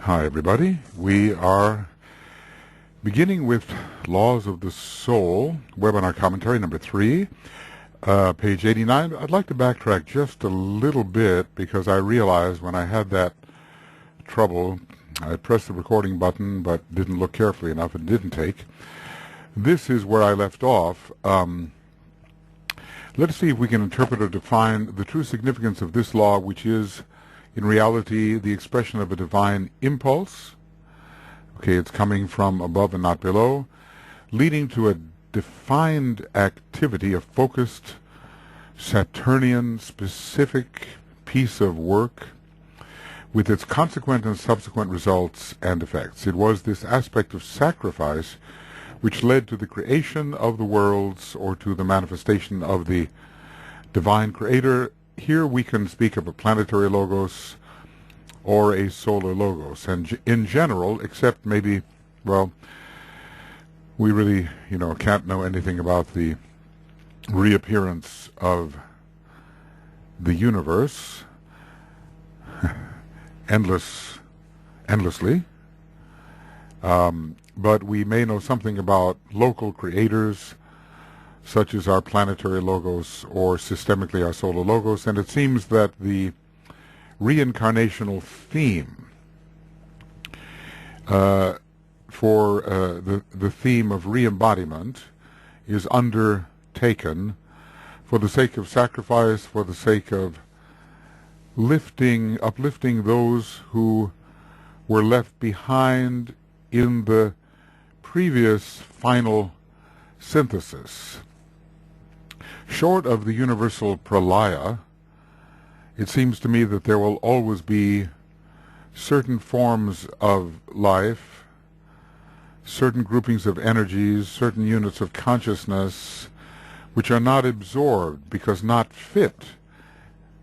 Hi, everybody. We are beginning with Laws of the Soul, webinar commentary number 3, page 89. I'd like to backtrack just a little bit because I realized when I had that trouble, I pressed the recording button but didn't look carefully enough and didn't take. This is where I left off. Let's see if we can interpret or define the true significance of this law, which is in reality the expression of a divine impulse. Okay, it's coming from above and not below, leading to a defined activity, a focused Saturnian specific piece of work with its consequent and subsequent results and effects. It was this aspect of sacrifice which led to the creation of the worlds or to the manifestation of the divine creator. Here we can speak of a planetary logos or a solar logos, and in general, except maybe, well, we really, can't know anything about the reappearance of the universe endlessly, but we may know something about local creators, such as our planetary logos or systemically our solar logos, and it seems that the reincarnational theme for the theme of re-embodiment is undertaken for the sake of sacrifice, for the sake of uplifting those who were left behind in the previous final synthesis. Short of the universal pralaya, it seems to me that there will always be certain forms of life, certain groupings of energies, certain units of consciousness, which are not absorbed because not fit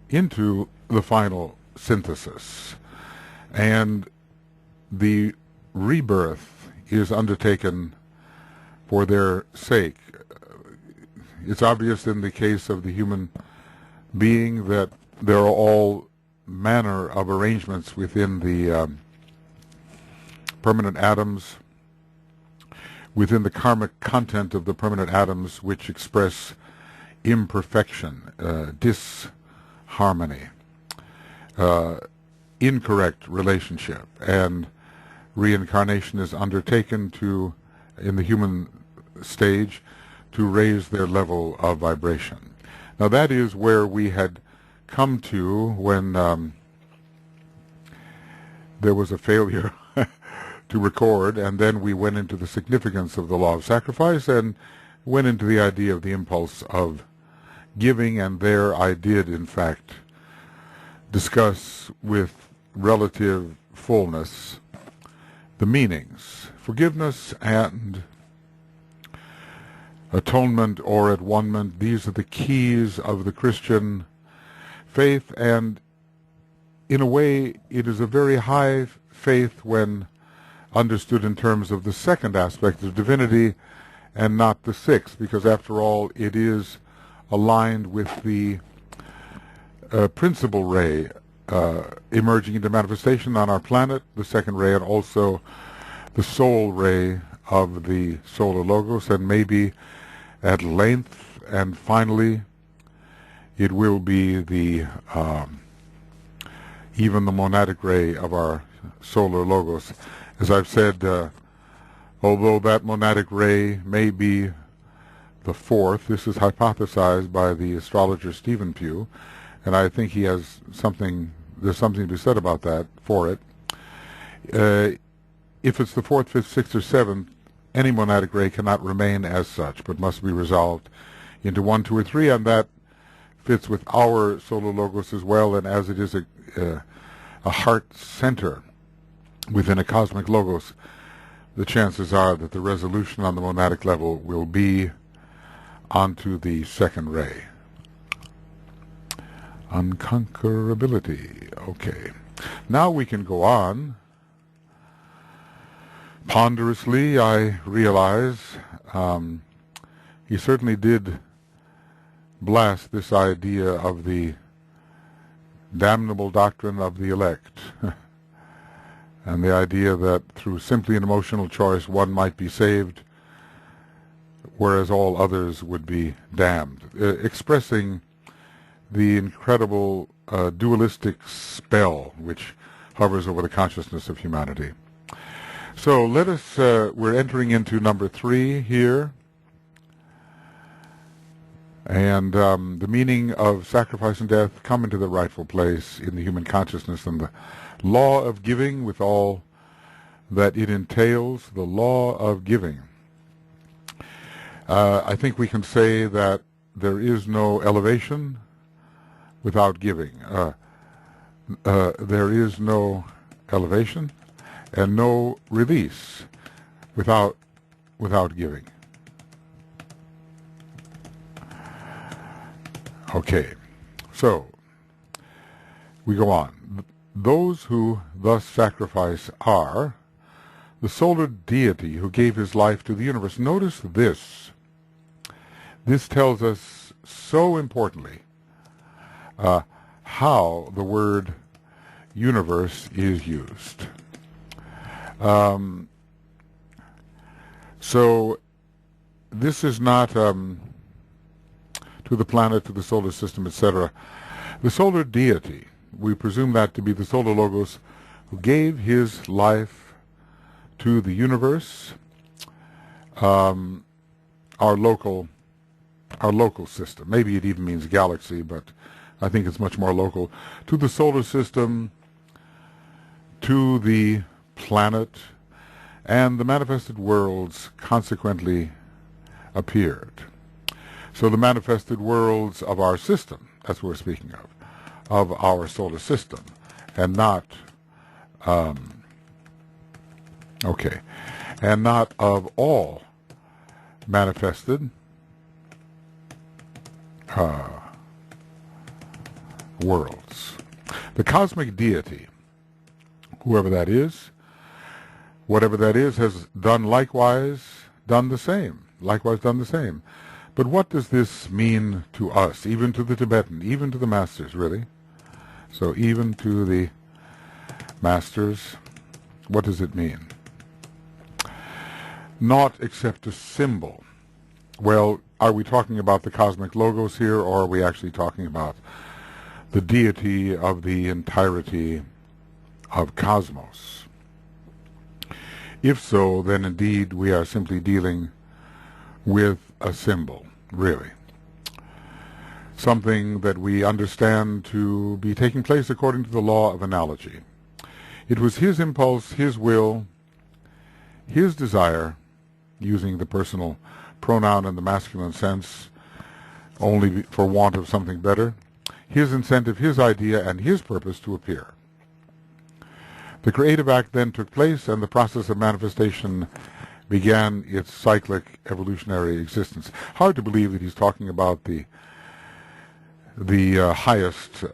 into the final synthesis. And the rebirth is undertaken for their sake. It's obvious in the case of the human being that there are all manner of arrangements within the permanent atoms, within the karmic content of the permanent atoms, which express imperfection, disharmony, incorrect relationship, and reincarnation is undertaken in the human stage, to raise their level of vibration. Now that is where we had come to when there was a failure to record, and then we went into the significance of the law of sacrifice and went into the idea of the impulse of giving, and there I did in fact discuss with relative fullness the meanings, forgiveness and atonement or at one-ment. These are the keys of the Christian faith, and in a way it is a very high faith when understood in terms of the second aspect of divinity and not the sixth, because after all it is aligned with the principal ray emerging into manifestation on our planet, the second ray, and also the soul ray of the solar logos, and maybe at length and finally it will be the even the monadic ray of our solar logos. As I've said, although that monadic ray may be the fourth, this is hypothesized by the astrologer Stephen Pugh, and I think there's something to be said about that for it. If it's the fourth, fifth, sixth, or seventh, any monadic ray cannot remain as such, but must be resolved into 1, 2, or 3, and that fits with our solar logos as well, and as it is a heart center within a cosmic logos, the chances are that the resolution on the monadic level will be onto the second ray. Unconquerability. Okay. Now we can go on. Ponderously, I realize he certainly did blast this idea of the damnable doctrine of the elect. and the idea that through simply an emotional choice one might be saved, whereas all others would be damned, expressing the incredible dualistic spell which hovers over the consciousness of humanity. So let us, we're entering into number 3 here, and the meaning of sacrifice and death come into the rightful place in the human consciousness, and the law of giving with all that it entails, the law of giving. I think we can say that there is no elevation without giving. There is no elevation and no release without giving. Okay, so we go on. Those who thus sacrifice are the solar deity who gave his life to the universe. Notice this. This tells us so importantly how the word universe is used. So this is not to the planet, to the solar system, etc. The solar deity, we presume that to be the solar logos who gave his life to the universe, our local system. Maybe it even means galaxy, but I think it's much more local. To the solar system, to the planet, and the manifested worlds consequently appeared. So the manifested worlds of our system, that's what we're speaking of our solar system, and not, and not of all manifested worlds. The cosmic deity, whoever that is, whatever that is, has done the same. But what does this mean to us, even to the Tibetan, even to the masters, really? So even to the masters, what does it mean? Not except a symbol. Well, are we talking about the cosmic logos here, or are we actually talking about the deity of the entirety of cosmos? If so, then indeed we are simply dealing with a symbol, really. Something that we understand to be taking place according to the law of analogy. It was his impulse, his will, his desire, using the personal pronoun in the masculine sense only for want of something better, his incentive, his idea, and his purpose to appear. The creative act then took place, and the process of manifestation began its cyclic evolutionary existence. Hard to believe that he's talking about the highest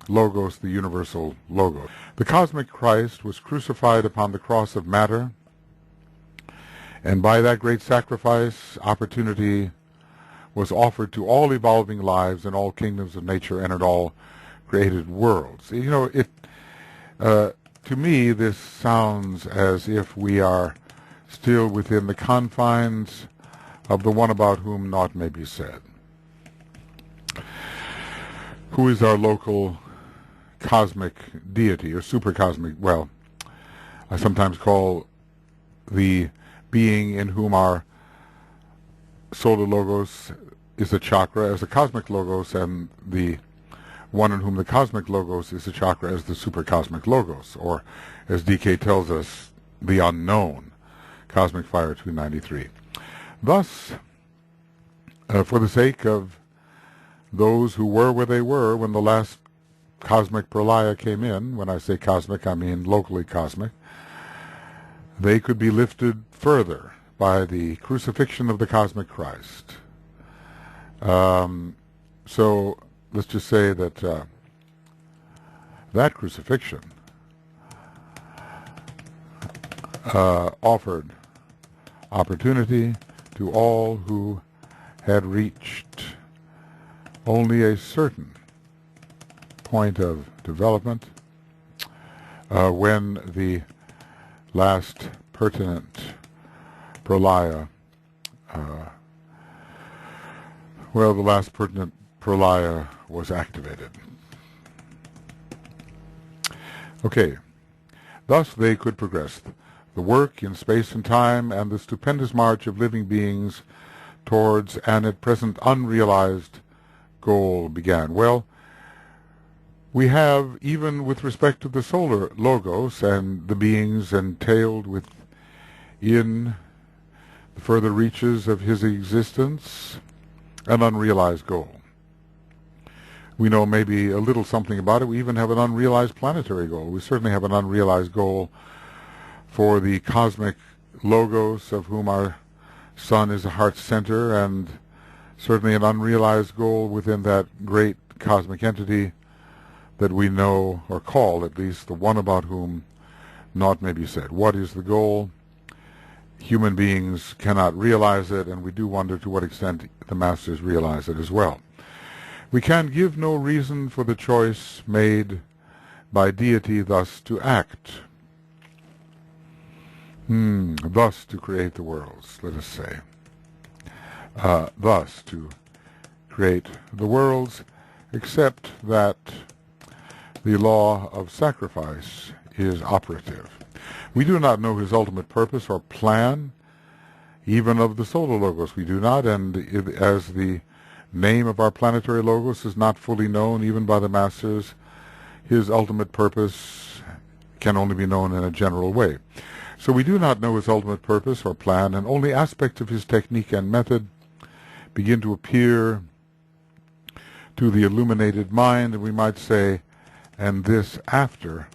logos, the universal logos. The cosmic Christ was crucified upon the cross of matter, and by that great sacrifice, opportunity was offered to all evolving lives in all kingdoms of nature and in all created worlds. You know, to me, this sounds as if we are still within the confines of the one about whom naught may be said. Who is our local cosmic deity, or supercosmic? Well, I sometimes call the being in whom our solar logos is a chakra as the cosmic logos, and the one in whom the cosmic logos is a chakra as the supercosmic logos, or as DK tells us, the unknown, cosmic fire 293. Thus, for the sake of those who were where they were when the last cosmic pralaya came in, when I say cosmic, I mean locally cosmic, they could be lifted further by the crucifixion of the cosmic Christ. So let's just say that that crucifixion offered opportunity to all who had reached only a certain point of development, when the last pertinent pralaya, was activated. Okay, thus they could progress the work in space and time and the stupendous march of living beings towards an at present unrealized goal began. Well, we have, even with respect to the solar logos and the beings entailed within the further reaches of his existence, an unrealized goal. We know maybe a little something about it. We even have an unrealized planetary goal. We certainly have an unrealized goal for the cosmic logos, of whom our sun is a heart center, and certainly an unrealized goal within that great cosmic entity that we know, or call at least, the one about whom naught may be said. What is the goal? Human beings cannot realize it, and we do wonder to what extent the masters realize it as well. We can give no reason for the choice made by deity thus to act, thus to create the worlds, let us say. Thus to create the worlds, except that the law of sacrifice is operative. We do not know his ultimate purpose or plan, even of the solar logos we do not, and as the name of our planetary logos is not fully known even by the masters, his ultimate purpose can only be known in a general way. So we do not know his ultimate purpose or plan, and only aspects of his technique and method begin to appear to the illuminated mind, and we might say, and this after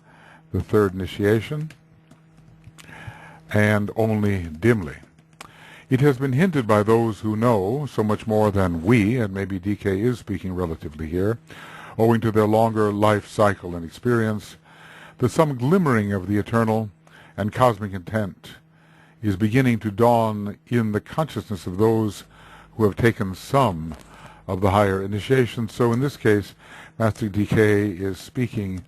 the third initiation, and only dimly. It has been hinted by those who know so much more than we, and maybe DK is speaking relatively here, owing to their longer life cycle and experience, that some glimmering of the eternal and cosmic intent is beginning to dawn in the consciousness of those who have taken some of the higher initiations. So in this case, Master DK is speaking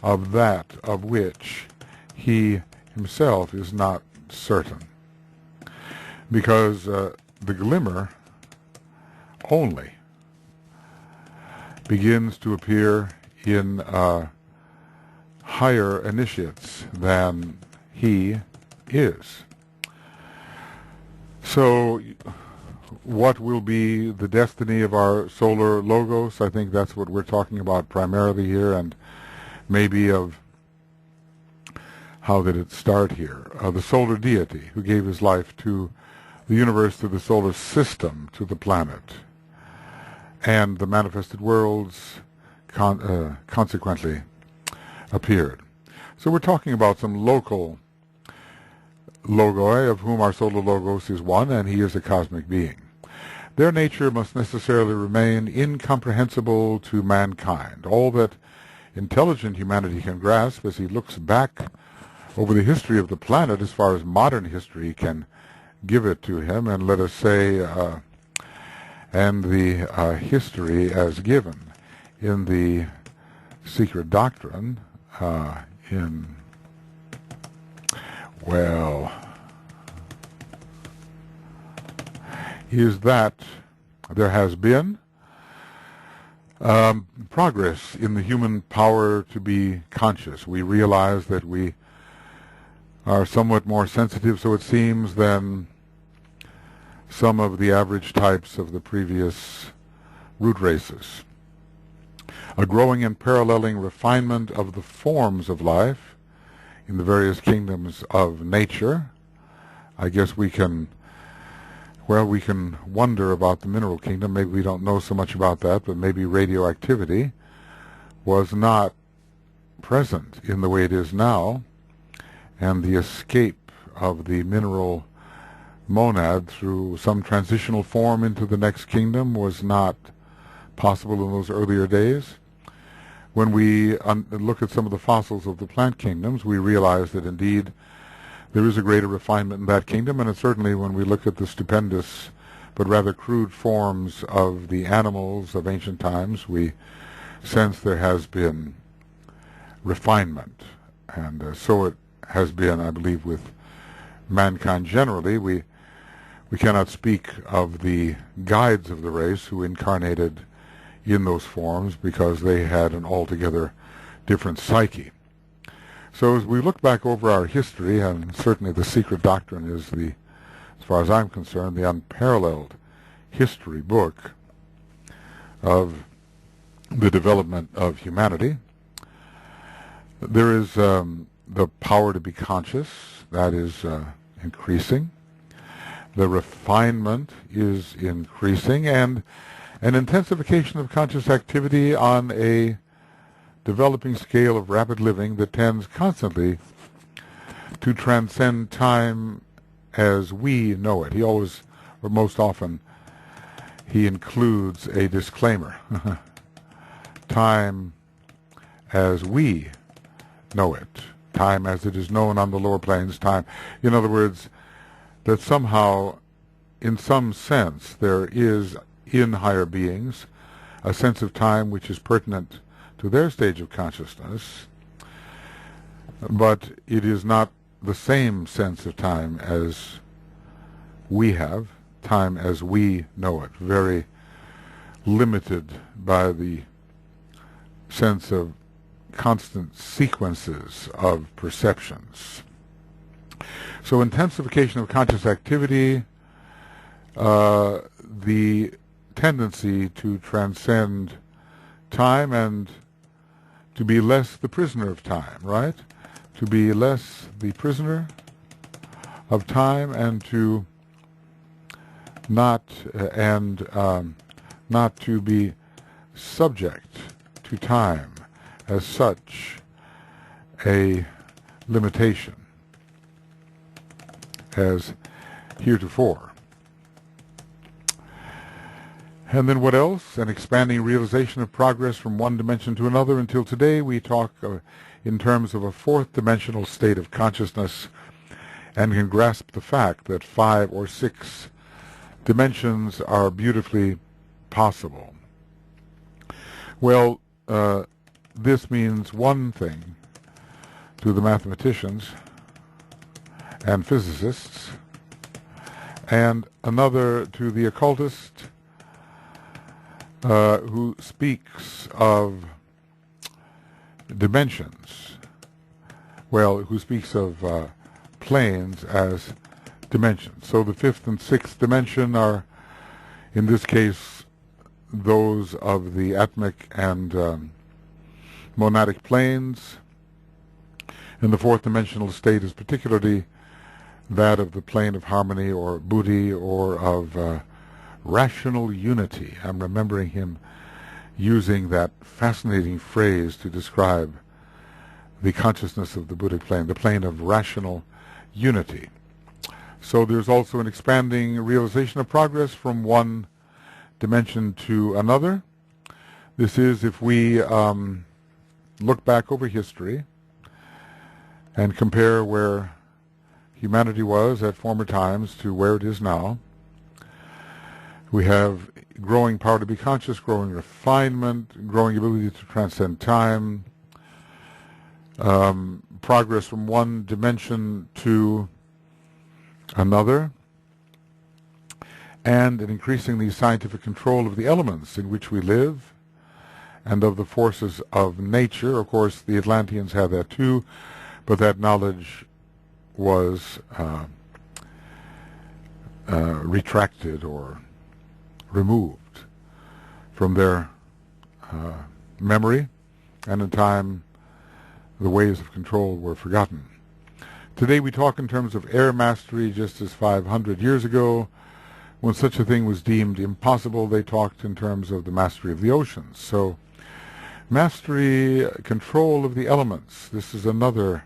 of that of which he himself is not certain, because the glimmer only begins to appear in higher initiates than he is. So what will be the destiny of our solar logos? I think that's what we're talking about primarily here, and maybe of how did it start here. The solar deity who gave his life to the universe, to the solar system, to the planet, and the manifested worlds consequently appeared. So we're talking about some local logoi, of whom our solar logos is one, and he is a cosmic being. Their nature must necessarily remain incomprehensible to mankind. All that intelligent humanity can grasp as he looks back over the history of the planet, as far as modern history can give it to him, and let us say, and the history as given in the secret doctrine, is that there has been progress in the human power to be conscious. We realize that we are somewhat more sensitive, so it seems, than some of the average types of the previous root races. A growing and paralleling refinement of the forms of life in the various kingdoms of nature. I guess we can wonder about the mineral kingdom. Maybe we don't know so much about that, but maybe radioactivity was not present in the way it is now, and the escape of the mineral monad through some transitional form into the next kingdom was not possible in those earlier days. When we look at some of the fossils of the plant kingdoms, we realize that indeed there is a greater refinement in that kingdom, and certainly when we look at the stupendous but rather crude forms of the animals of ancient times, we sense there has been refinement And so it has been, I believe, with mankind generally. We cannot speak of the guides of the race who incarnated in those forms because they had an altogether different psyche. So as we look back over our history, and certainly the Secret Doctrine is the, as far as I'm concerned, the unparalleled history book of the development of humanity. There is the power to be conscious, that is increasing. The refinement is increasing, and an intensification of conscious activity on a developing scale of rapid living that tends constantly to transcend time as we know it. He always, or most often, he includes a disclaimer. Time as we know it. Time as it is known on the lower planes. Time, in other words, that somehow, in some sense, there is in higher beings a sense of time which is pertinent to their stage of consciousness, but it is not the same sense of time as we have, time as we know it, very limited by the sense of constant sequences of perceptions. So intensification of conscious activity, the tendency to transcend time and to be less the prisoner of time, right? To be less the prisoner of time and to not not to be subject to time as such a limitation as heretofore. And then what else? An expanding realization of progress from one dimension to another. Until today we talk in terms of a fourth dimensional state of consciousness and can grasp the fact that 5 or 6 dimensions are beautifully possible. Well, this means one thing to the mathematicians and physicists, and another to the occultist who speaks of dimensions, well, who speaks of planes as dimensions. So the 5th and 6th dimension are, in this case, those of the atomic and monadic planes, and the 4th dimensional state is particularly that of the plane of harmony or buddhi or of rational unity. I'm remembering him using that fascinating phrase to describe the consciousness of the Buddhic plane, the plane of rational unity. So there's also an expanding realization of progress from one dimension to another. This is if we look back over history and compare where humanity was at former times to where it is now. We have growing power to be conscious, growing refinement, growing ability to transcend time, progress from one dimension to another, and an increasingly scientific control of the elements in which we live and of the forces of nature. Of course, the Atlanteans had that too, but that knowledge was retracted or removed from their memory, and in time the ways of control were forgotten. Today we talk in terms of air mastery, just as 500 years ago, when such a thing was deemed impossible, they talked in terms of the mastery of the oceans. So mastery, control of the elements, this is another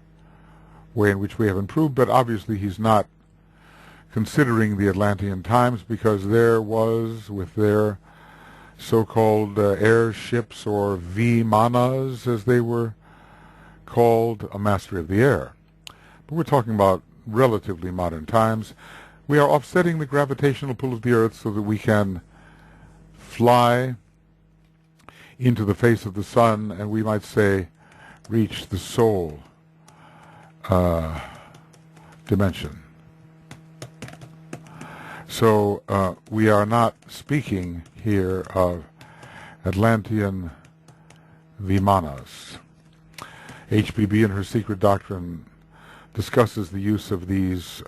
way in which we have improved, but obviously he's not considering the Atlantean times, because there was, with their so-called airships, or Vimanas as they were called, a mastery of the air. But we're talking about relatively modern times. We are offsetting the gravitational pull of the earth so that we can fly into the face of the sun, and we might say reach the soul dimension. So we are not speaking here of Atlantean Vimanas. HPB in her Secret Doctrine discusses the use of these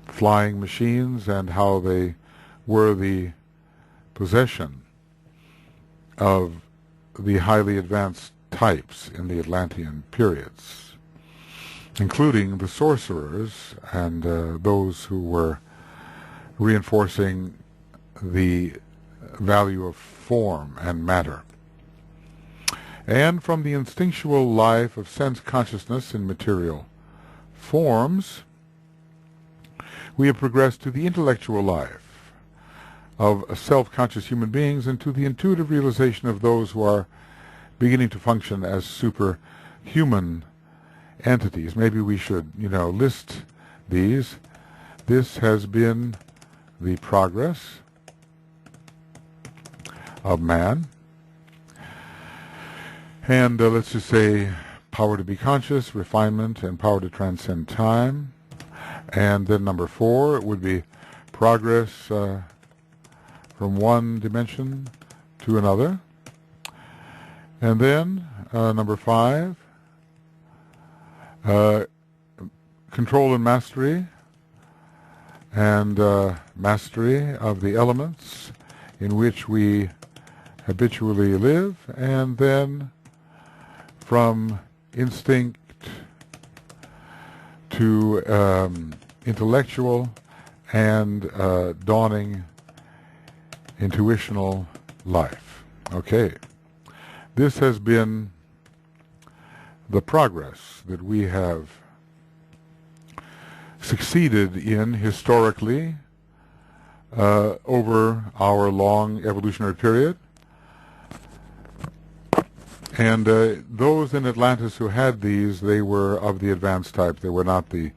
flying machines and how they were the possession of the highly advanced types in the Atlantean periods, including the sorcerers and those who were reinforcing the value of form and matter. And from the instinctual life of sense consciousness in material forms, we have progressed to the intellectual life of self-conscious human beings and to the intuitive realization of those who are beginning to function as superhuman entities. Maybe we should, list these. This has been the progress of man. And let's just say power to be conscious, refinement, and power to transcend time. And then number 4 would be progress from one dimension to another. And then number 5, control and mastery, and mastery of the elements in which we habitually live, and then from instinct to intellectual and dawning intuitional life. Okay. This has been the progress that we have succeeded in historically over our long evolutionary period. And those in Atlantis who had these, they were of the advanced type. They were not the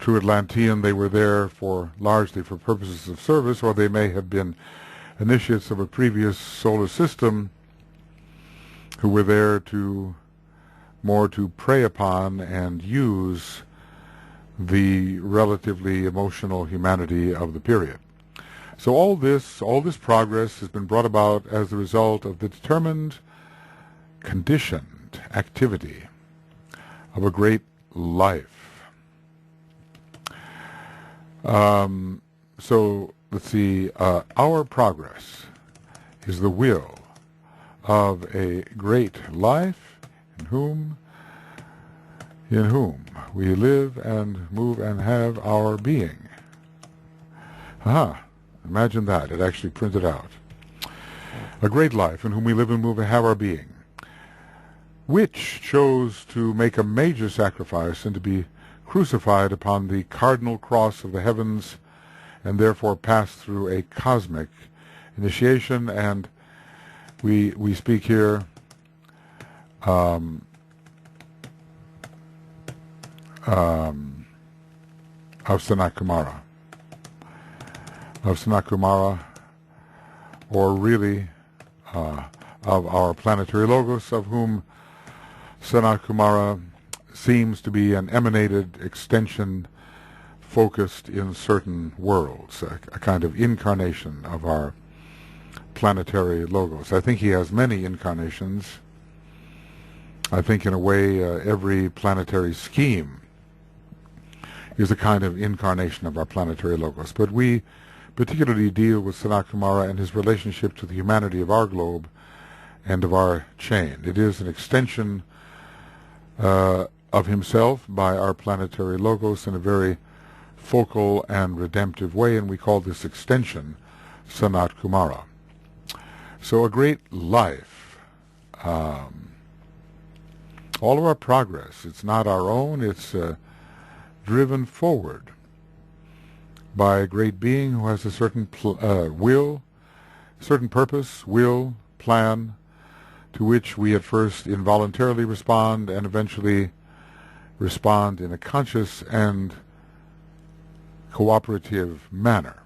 true Atlantean. They were there largely for purposes of service, or they may have been initiates of a previous solar system who were there more to prey upon and use the relatively emotional humanity of the period. So all this progress has been brought about as the result of the determined, conditioned activity of a great life. So let's see, our progress is the will of a great life in whom we live and move and have our being. Imagine that. It actually printed out. A great life in whom we live and move and have our being, which chose to make a major sacrifice and to be crucified upon the cardinal cross of the heavens, and therefore pass through a cosmic initiation. And we speak here of Sanat Kumara, or really of our planetary logos, of whom Sanat Kumara seems to be an emanated extension focused in certain worlds, a kind of incarnation of our planetary logos. I think he has many incarnations. I think in a way every planetary scheme is a kind of incarnation of our planetary logos. But we particularly deal with Sanat Kumara and his relationship to the humanity of our globe and of our chain. It is an extension of himself by our planetary logos in a very focal and redemptive way, and we call this extension Sanat Kumara. So a great life. All of our progress, it's not our own, it's driven forward by a great being who has a certain will, certain purpose, will, plan, to which we at first involuntarily respond and eventually respond in a conscious and cooperative manner.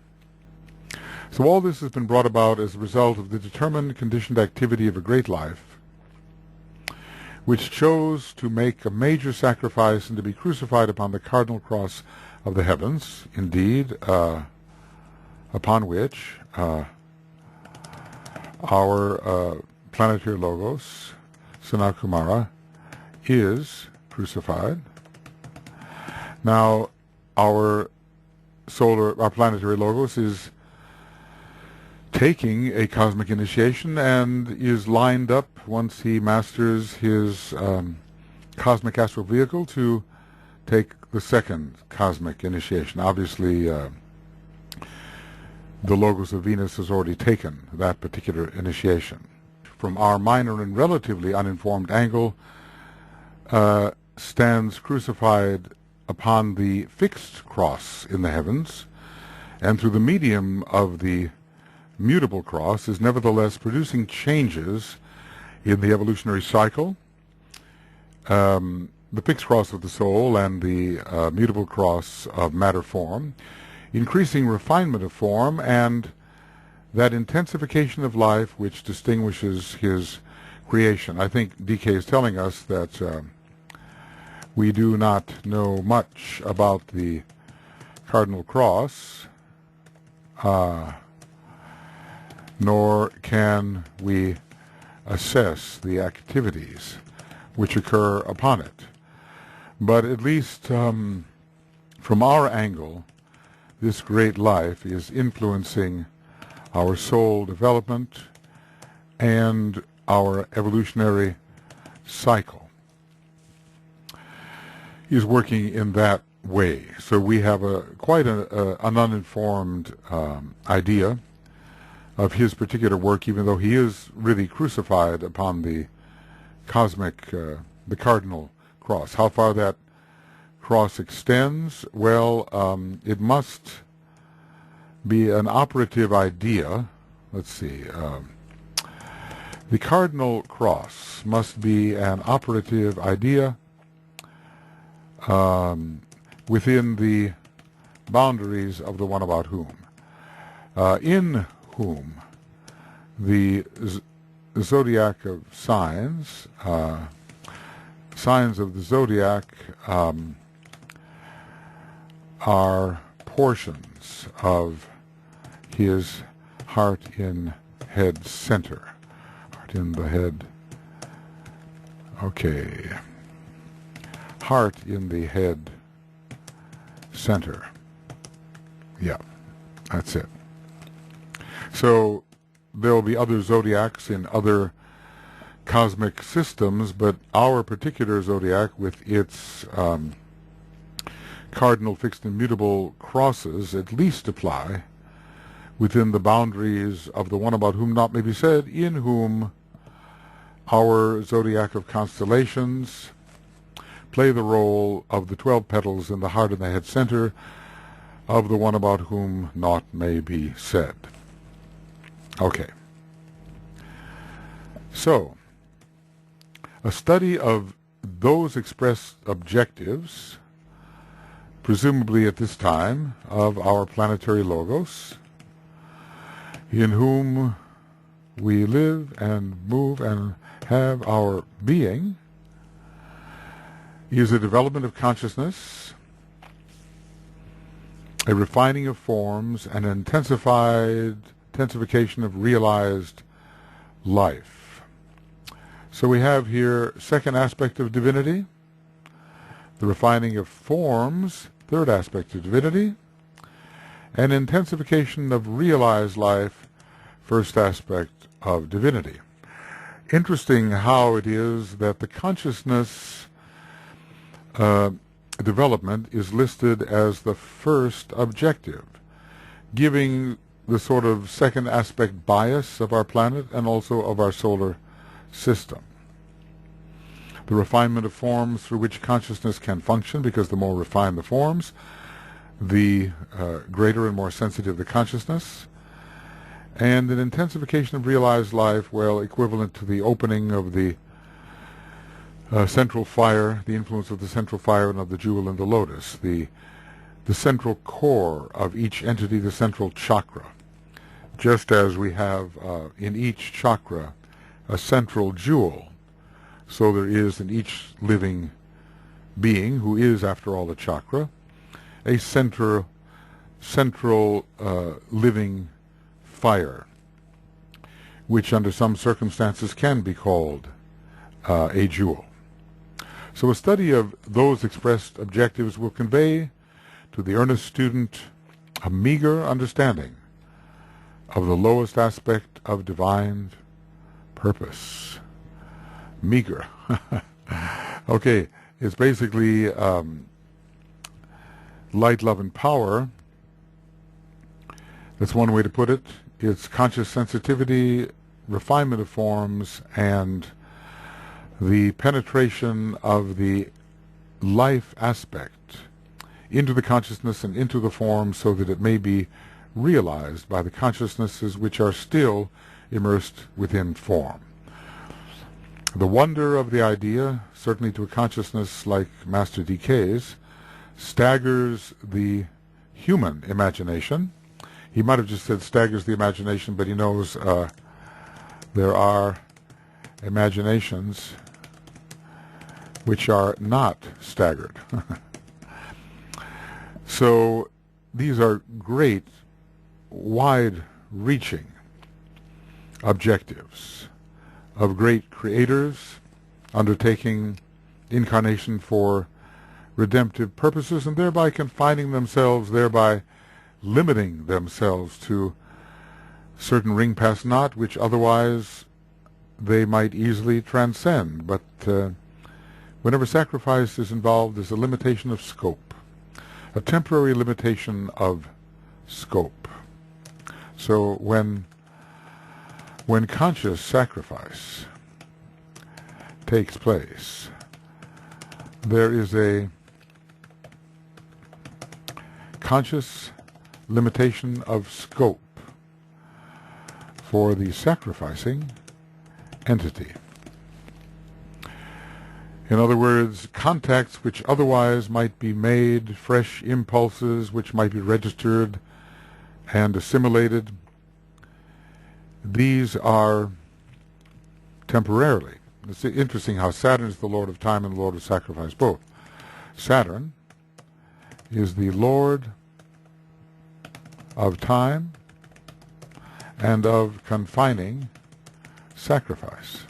So all this has been brought about as a result of the determined, conditioned activity of a great life, which chose to make a major sacrifice and to be crucified upon the cardinal cross of the heavens, indeed, upon which our planetary logos, Sanakumara, is crucified. Now, our planetary logos is taking a cosmic initiation and is lined up, once he masters his cosmic astral vehicle, to take the second cosmic initiation. Obviously, the logos of Venus has already taken that particular initiation. From our minor and relatively uninformed angle, stands crucified upon the fixed cross in the heavens, and through the medium of the mutable cross is nevertheless producing changes in the evolutionary cycle. The fixed cross of the soul and the mutable cross of matter form, increasing refinement of form and that intensification of life which distinguishes his creation. I think DK is telling us that we do not know much about the cardinal cross, nor can we assess the activities which occur upon it. But at least from our angle, this great life is influencing our soul development and our evolutionary cycle. Is working in that way. So we have quite an uninformed idea of his particular work, even though he is really crucified upon the cosmic, the cardinal cross. How far that cross extends? Well, it must be an operative idea. Let's see. The cardinal cross must be an operative idea within the boundaries of the one about whom, in whom the zodiac of signs, signs of the zodiac are portions of his heart in head center. Heart in the head. Okay. Heart in the head center. Yeah, that's it. So there will be other zodiacs in other cosmic systems, but our particular zodiac, with its cardinal fixed and mutable crosses, at least apply within the boundaries of the one about whom not may be said, in whom our zodiac of constellations play the role of the 12 petals in the heart and the head center of the one about whom naught may be said. Okay. So, a study of those expressed objectives, presumably at this time, of our planetary logos, in whom we live and move and have our being, is a development of consciousness, a refining of forms, and an intensification of realized life. So we have here second aspect of divinity, the refining of forms, third aspect of divinity, and intensification of realized life, first aspect of divinity. Interesting how it is that the consciousness development is listed as the first objective, giving the sort of second aspect bias of our planet and also of our solar system. The refinement of forms through which consciousness can function, because the more refined the forms, the greater and more sensitive the consciousness, and an intensification of realized life, well, equivalent to the opening of the central fire, the influence of the central fire and of the jewel and the lotus, the central core of each entity, the central chakra. Just as we have in each chakra a central jewel, So there is in each living being, who is, after all, a chakra, a central living fire, which under some circumstances can be called a jewel. So a study of those expressed objectives will convey to the earnest student a meager understanding of the lowest aspect of divine purpose. Meager. Okay, it's basically light, love, and power. That's one way to put it. It's conscious sensitivity, refinement of forms, and the penetration of the life aspect into the consciousness and into the form so that it may be realized by the consciousnesses which are still immersed within form. The wonder of the idea, certainly to a consciousness like Master DK's, staggers the human imagination. He might have just said staggers the imagination, but he knows there are imaginations which are not staggered. So these are great, wide-reaching objectives of great creators undertaking incarnation for redemptive purposes and thereby confining themselves, thereby limiting themselves to certain ring past knot which otherwise they might easily transcend. But whenever sacrifice is involved, there's a limitation of scope, a temporary limitation of scope. So when conscious sacrifice takes place, there is a conscious limitation of scope for the sacrificing entity. In other words, contacts which otherwise might be made, fresh impulses which might be registered and assimilated, these are temporarily. It's interesting how Saturn is the Lord of time and the Lord of sacrifice both. Saturn is the Lord of time and of confining sacrifice.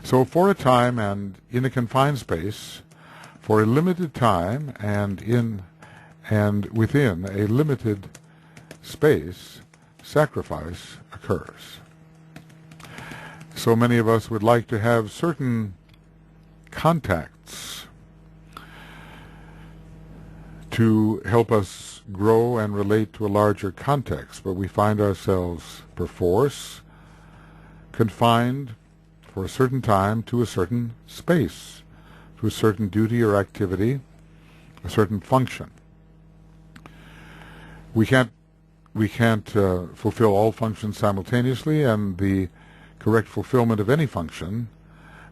So for a time and in a confined space, for a limited time and within a limited space, sacrifice occurs. So many of us would like to have certain contacts to help us grow and relate to a larger context, but we find ourselves perforce confined for a certain time to a certain space, to a certain duty or activity, a certain function. We can't fulfill all functions simultaneously, and the correct fulfillment of any function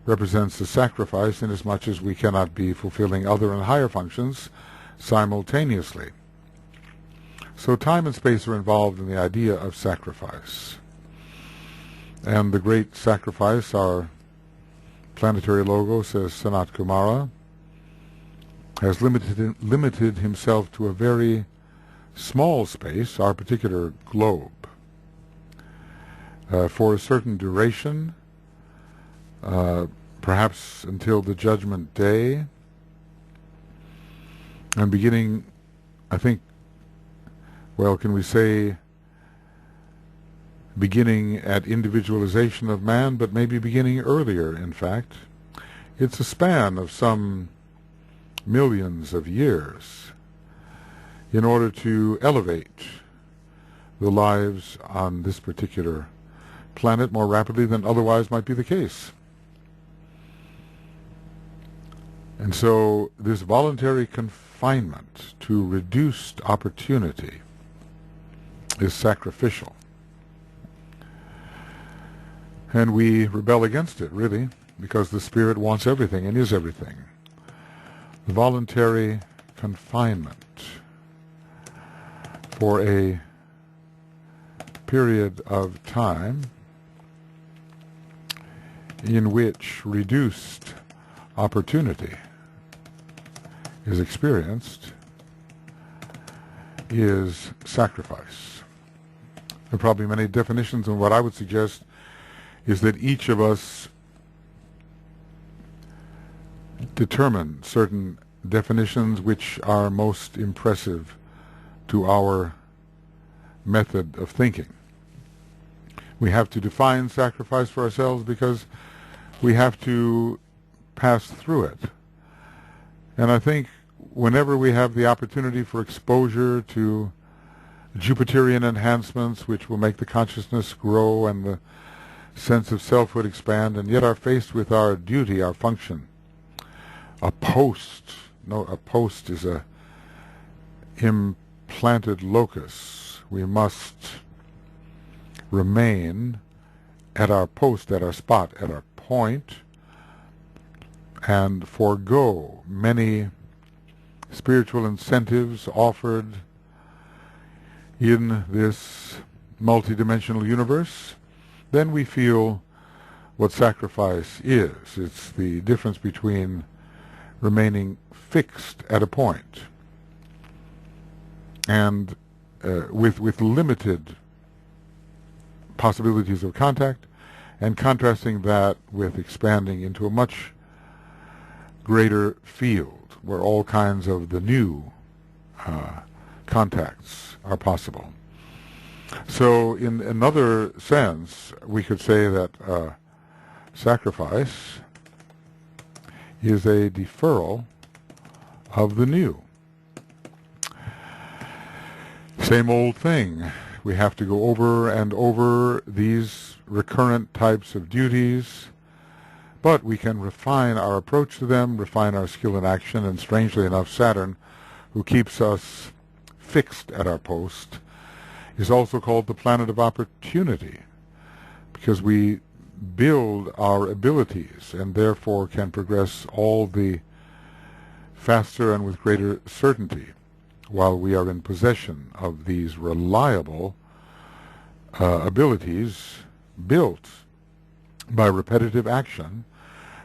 represents a sacrifice inasmuch as we cannot be fulfilling other and higher functions simultaneously. So time and space are involved in the idea of sacrifice. And the great sacrifice, our planetary logo says Sanat Kumara, has limited himself to a very small space, our particular globe, for a certain duration, perhaps until the Judgment Day, and beginning, I think, well, can we say beginning at individualization of man, but maybe beginning earlier, in fact. It's a span of some millions of years in order to elevate the lives on this particular planet more rapidly than otherwise might be the case. And so this voluntary confinement to reduced opportunity is sacrificial. And we rebel against it, really, because the Spirit wants everything and is everything. The voluntary confinement for a period of time in which reduced opportunity is experienced is sacrifice. There are probably many definitions, and what I would suggest is that each of us determine certain definitions which are most impressive to our method of thinking. We have to define sacrifice for ourselves because we have to pass through it. And I think whenever we have the opportunity for exposure to Jupiterian enhancements which will make the consciousness grow and the sense of selfhood expand, and yet are faced with our duty, our function, a post is a implanted locus. We must remain at our post, at our spot, at our point, and forego many spiritual incentives offered in this multidimensional universe, then we feel what sacrifice is. It's the difference between remaining fixed at a point and with limited possibilities of contact, and contrasting that with expanding into a much greater field where all kinds of the new contacts are possible. So in another sense, we could say that sacrifice is a deferral of the new. Same old thing. We have to go over and over these recurrent types of duties, but we can refine our approach to them, refine our skill in action, and strangely enough, Saturn, who keeps us fixed at our post, is also called the planet of opportunity, because we build our abilities and therefore can progress all the faster and with greater certainty while we are in possession of these reliable abilities built by repetitive action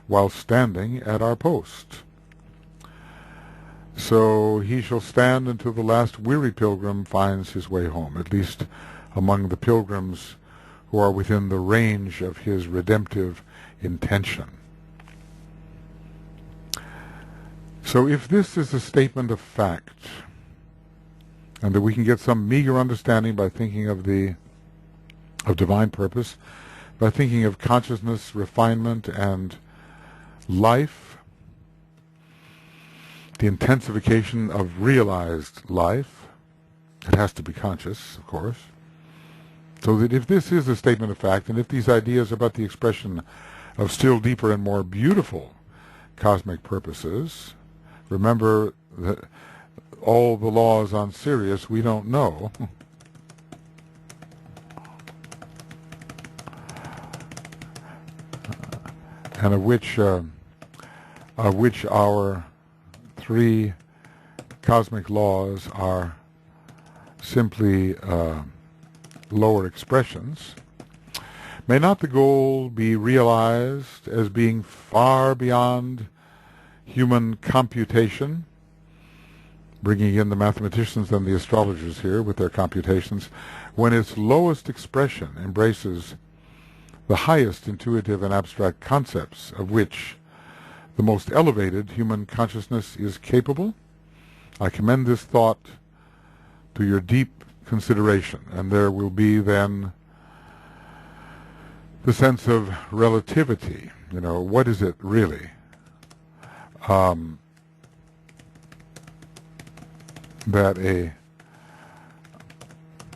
while standing at our post. So he shall stand until the last weary pilgrim finds his way home, at least among the pilgrims who are within the range of his redemptive intention. So if this is a statement of fact, and that we can get some meager understanding by thinking of divine purpose, by thinking of consciousness, refinement, and life, the intensification of realized life, it has to be conscious, of course. So that if this is a statement of fact, and if these ideas are about the expression of still deeper and more beautiful cosmic purposes, remember that all the laws on Sirius we don't know. And of which our three cosmic laws are simply lower expressions. May not the goal be realized as being far beyond human computation, bringing in the mathematicians and the astrologers here with their computations, when its lowest expression embraces the highest intuitive and abstract concepts of which the most elevated human consciousness is capable? I commend this thought to your deep consideration, and there will be then the sense of relativity. You know, what is it really that a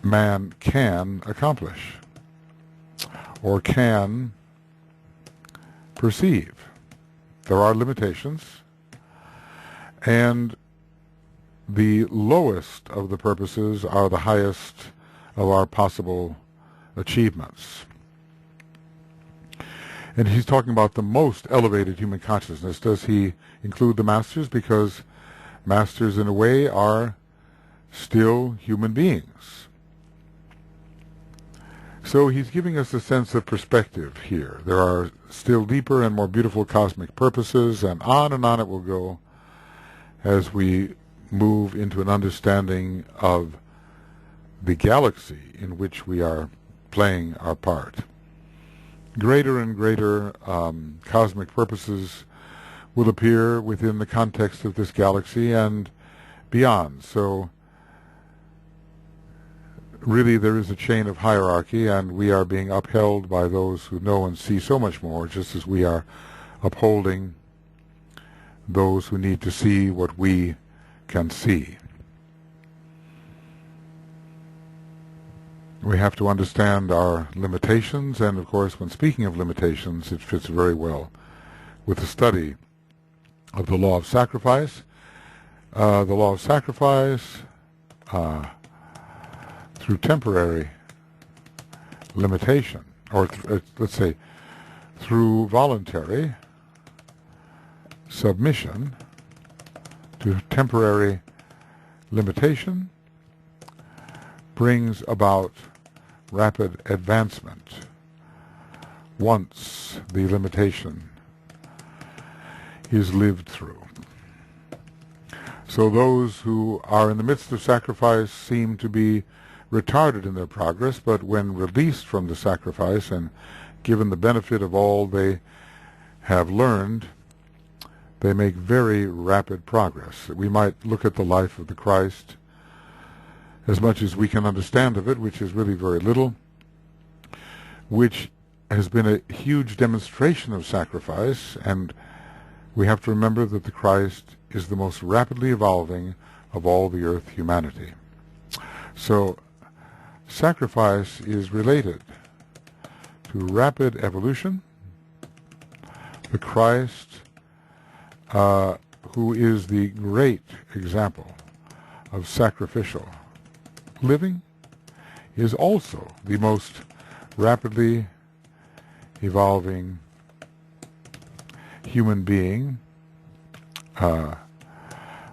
man can accomplish or can perceive? There are limitations, and the lowest of the purposes are the highest of our possible achievements. And he's talking about the most elevated human consciousness. Does he include the masters? Because masters, in a way, are still human beings. So he's giving us a sense of perspective here. There are still deeper and more beautiful cosmic purposes, and on it will go as we move into an understanding of the galaxy in which we are playing our part. Greater and greater cosmic purposes will appear within the context of this galaxy and beyond. So really there is a chain of hierarchy, and we are being upheld by those who know and see so much more, just as we are upholding those who need to see what we can see. We have to understand our limitations, and of course when speaking of limitations it fits very well with the study of the law of sacrifice. The law of sacrifice through temporary limitation, or let's say through voluntary submission to temporary limitation, brings about rapid advancement once the limitation is lived through. So those who are in the midst of sacrifice seem to be retarded in their progress, but when released from the sacrifice and given the benefit of all they have learned, they make very rapid progress. We might look at the life of the Christ, as much as we can understand of it, which is really very little, which has been a huge demonstration of sacrifice, and we have to remember that the Christ is the most rapidly evolving of all the earth humanity. So sacrifice is related to rapid evolution. The Christ, who is the great example of sacrificial living, is also the most rapidly evolving human being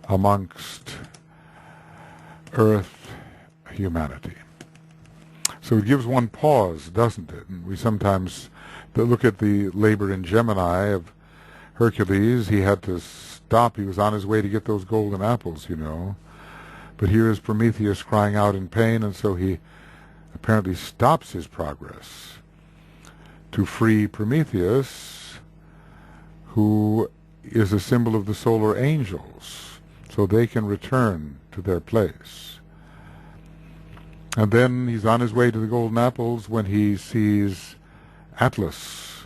amongst earth humanity. So it gives one pause, doesn't it? And we sometimes look at the labor in Gemini of Hercules. He had to stop. He was on his way to get those golden apples, you know. But here is Prometheus crying out in pain, and so he apparently stops his progress to free Prometheus, who is a symbol of the solar angels, so they can return to their place. And then he's on his way to the golden apples when he sees Atlas,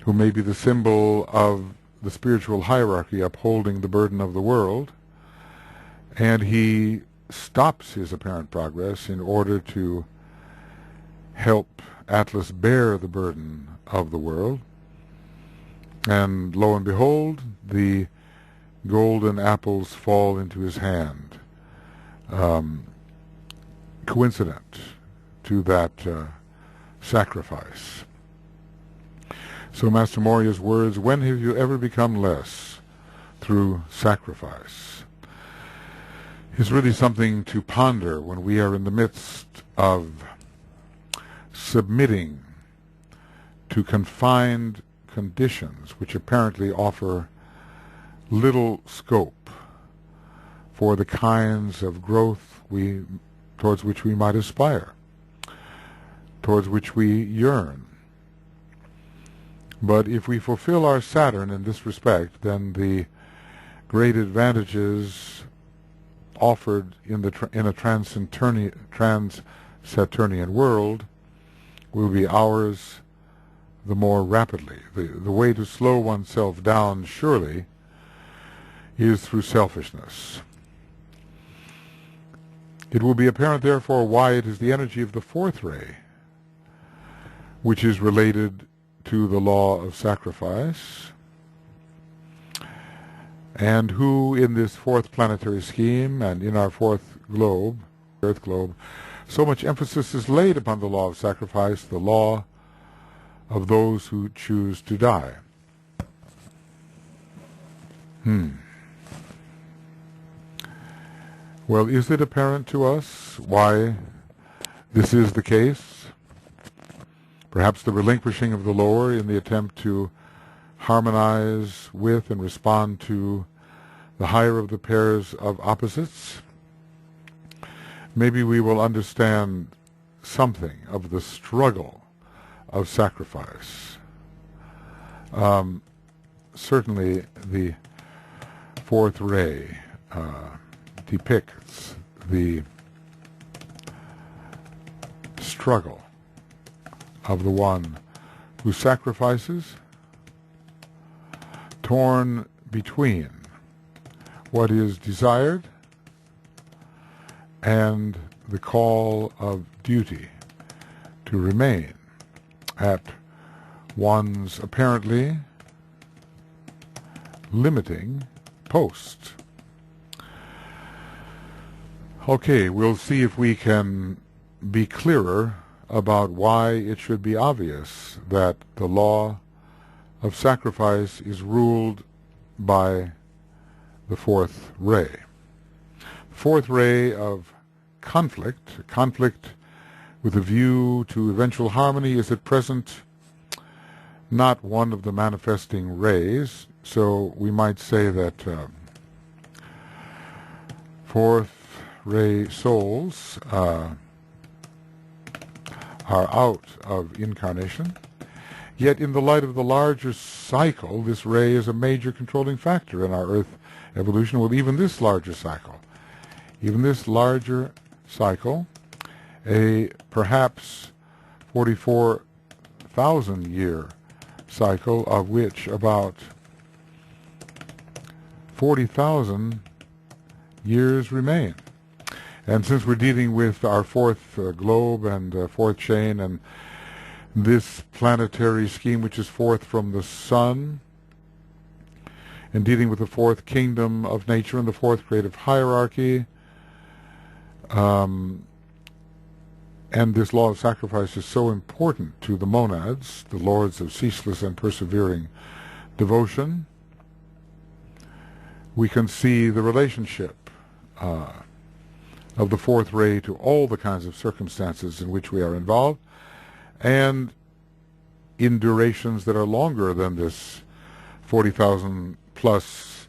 who may be the symbol of the spiritual hierarchy upholding the burden of the world, and he stops his apparent progress in order to help Atlas bear the burden of the world. And lo and behold, the golden apples fall into his hand, coincident to that sacrifice. So Master Morya's words, when have you ever become less through sacrifice, is really something to ponder when we are in the midst of submitting to confined conditions which apparently offer little scope for the kinds of growth towards which we might aspire, towards which we yearn. But if we fulfill our Saturn in this respect, then the great advantages offered in a trans-Saturnian world will be ours the more rapidly. The way to slow oneself down, surely, is through selfishness. It will be apparent, therefore, why it is the energy of the fourth ray which is related to the law of sacrifice, and who in this fourth planetary scheme and in our fourth globe, Earth globe, so much emphasis is laid upon the law of sacrifice, the law of those who choose to die. Well, is it apparent to us why this is the case? perhaps the relinquishing of the lower in the attempt to harmonize with and respond to the higher of the pairs of opposites. Maybe we will understand something of the struggle of sacrifice. Certainly the fourth ray depicts the struggle of the one who sacrifices, torn between what is desired and the call of duty to remain at one's apparently limiting post. Okay, we'll see if we can be clearer about why it should be obvious that the law of sacrifice is ruled by the fourth ray. The fourth ray of conflict with a view to eventual harmony, is at present not one of the manifesting rays, so we might say that fourth ray souls are out of incarnation. Yet in the light of the larger cycle, this ray is a major controlling factor in our Earth evolution. Well, even this larger cycle, a perhaps 44,000 year cycle, of which about 40,000 years remain. And since we're dealing with our fourth globe and fourth chain, and this planetary scheme which is fourth from the sun, and dealing with the fourth kingdom of nature and the fourth creative hierarchy, and this law of sacrifice is so important to the monads, the lords of ceaseless and persevering devotion, we can see the relationship of the fourth ray to all the kinds of circumstances in which we are involved, and in durations that are longer than this 40,000 plus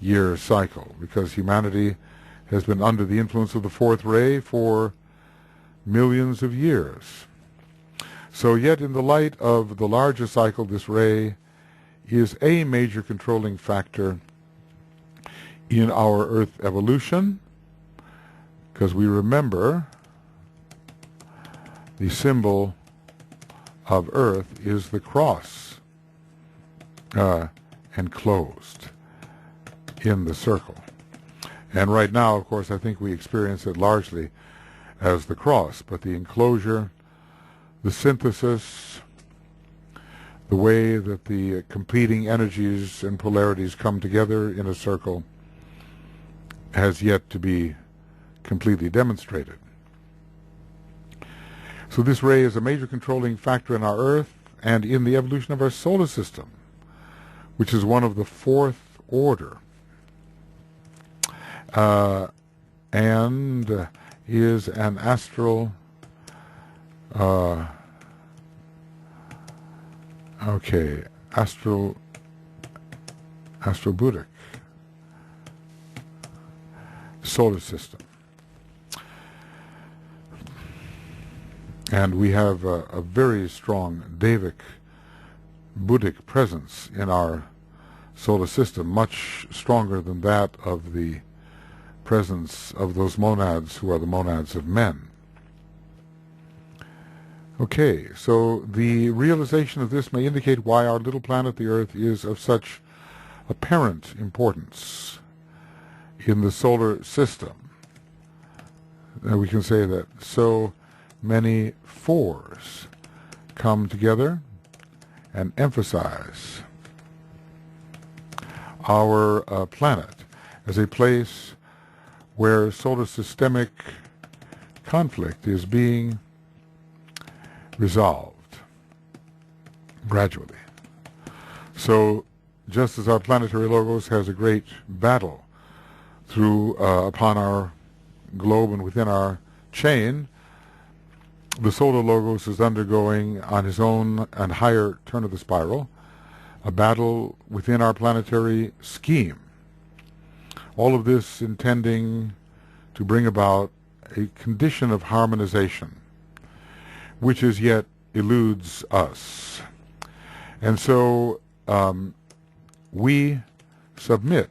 year cycle, because humanity has been under the influence of the fourth ray for millions of years. So yet in the light of the larger cycle, this ray is a major controlling factor in our Earth evolution, because we remember the symbol of Earth is the cross enclosed in the circle. And right now, of course, I think we experience it largely as the cross, but the enclosure, the synthesis, the way that the competing energies and polarities come together in a circle has yet to be completely demonstrated. So this ray is a major controlling factor in our Earth and in the evolution of our solar system, which is one of the fourth order, and is an astral astral-Buddhic solar system. And we have a very strong Devic Buddhic presence in our solar system, much stronger than that of the presence of those monads who are the monads of men. Okay, so the realization of this may indicate why our little planet, the Earth, is of such apparent importance in the solar system. And we can say that so many fours come together and emphasize our planet as a place where solar systemic conflict is being resolved gradually. So just as our planetary logos has a great battle through upon our globe and within our chain, the solar logos is undergoing on his own and higher turn of the spiral a battle within our planetary scheme. All of this intending to bring about a condition of harmonization which as yet eludes us. And so we submit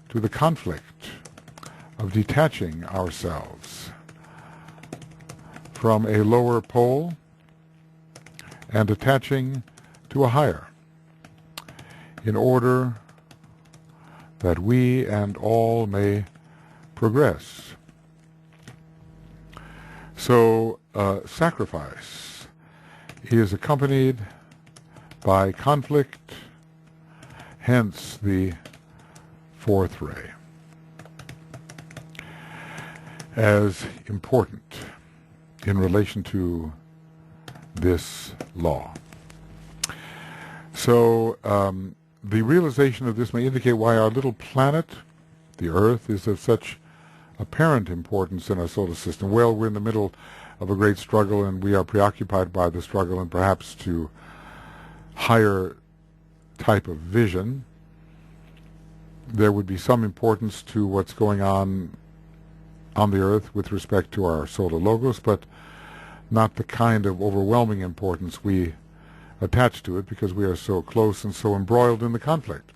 to the conflict of detaching ourselves from a lower pole and attaching to a higher, in order that we and all may progress. So sacrifice is accompanied by conflict, hence the fourth ray, as important in relation to this law. So the realization of this may indicate why our little planet, the Earth, is of such apparent importance in our solar system. Well, we're in the middle of a great struggle, and we are preoccupied by the struggle, and perhaps to higher type of vision, there would be some importance to what's going on the Earth with respect to our solar logos, but not the kind of overwhelming importance we attach to it because we are so close and so embroiled in the conflict.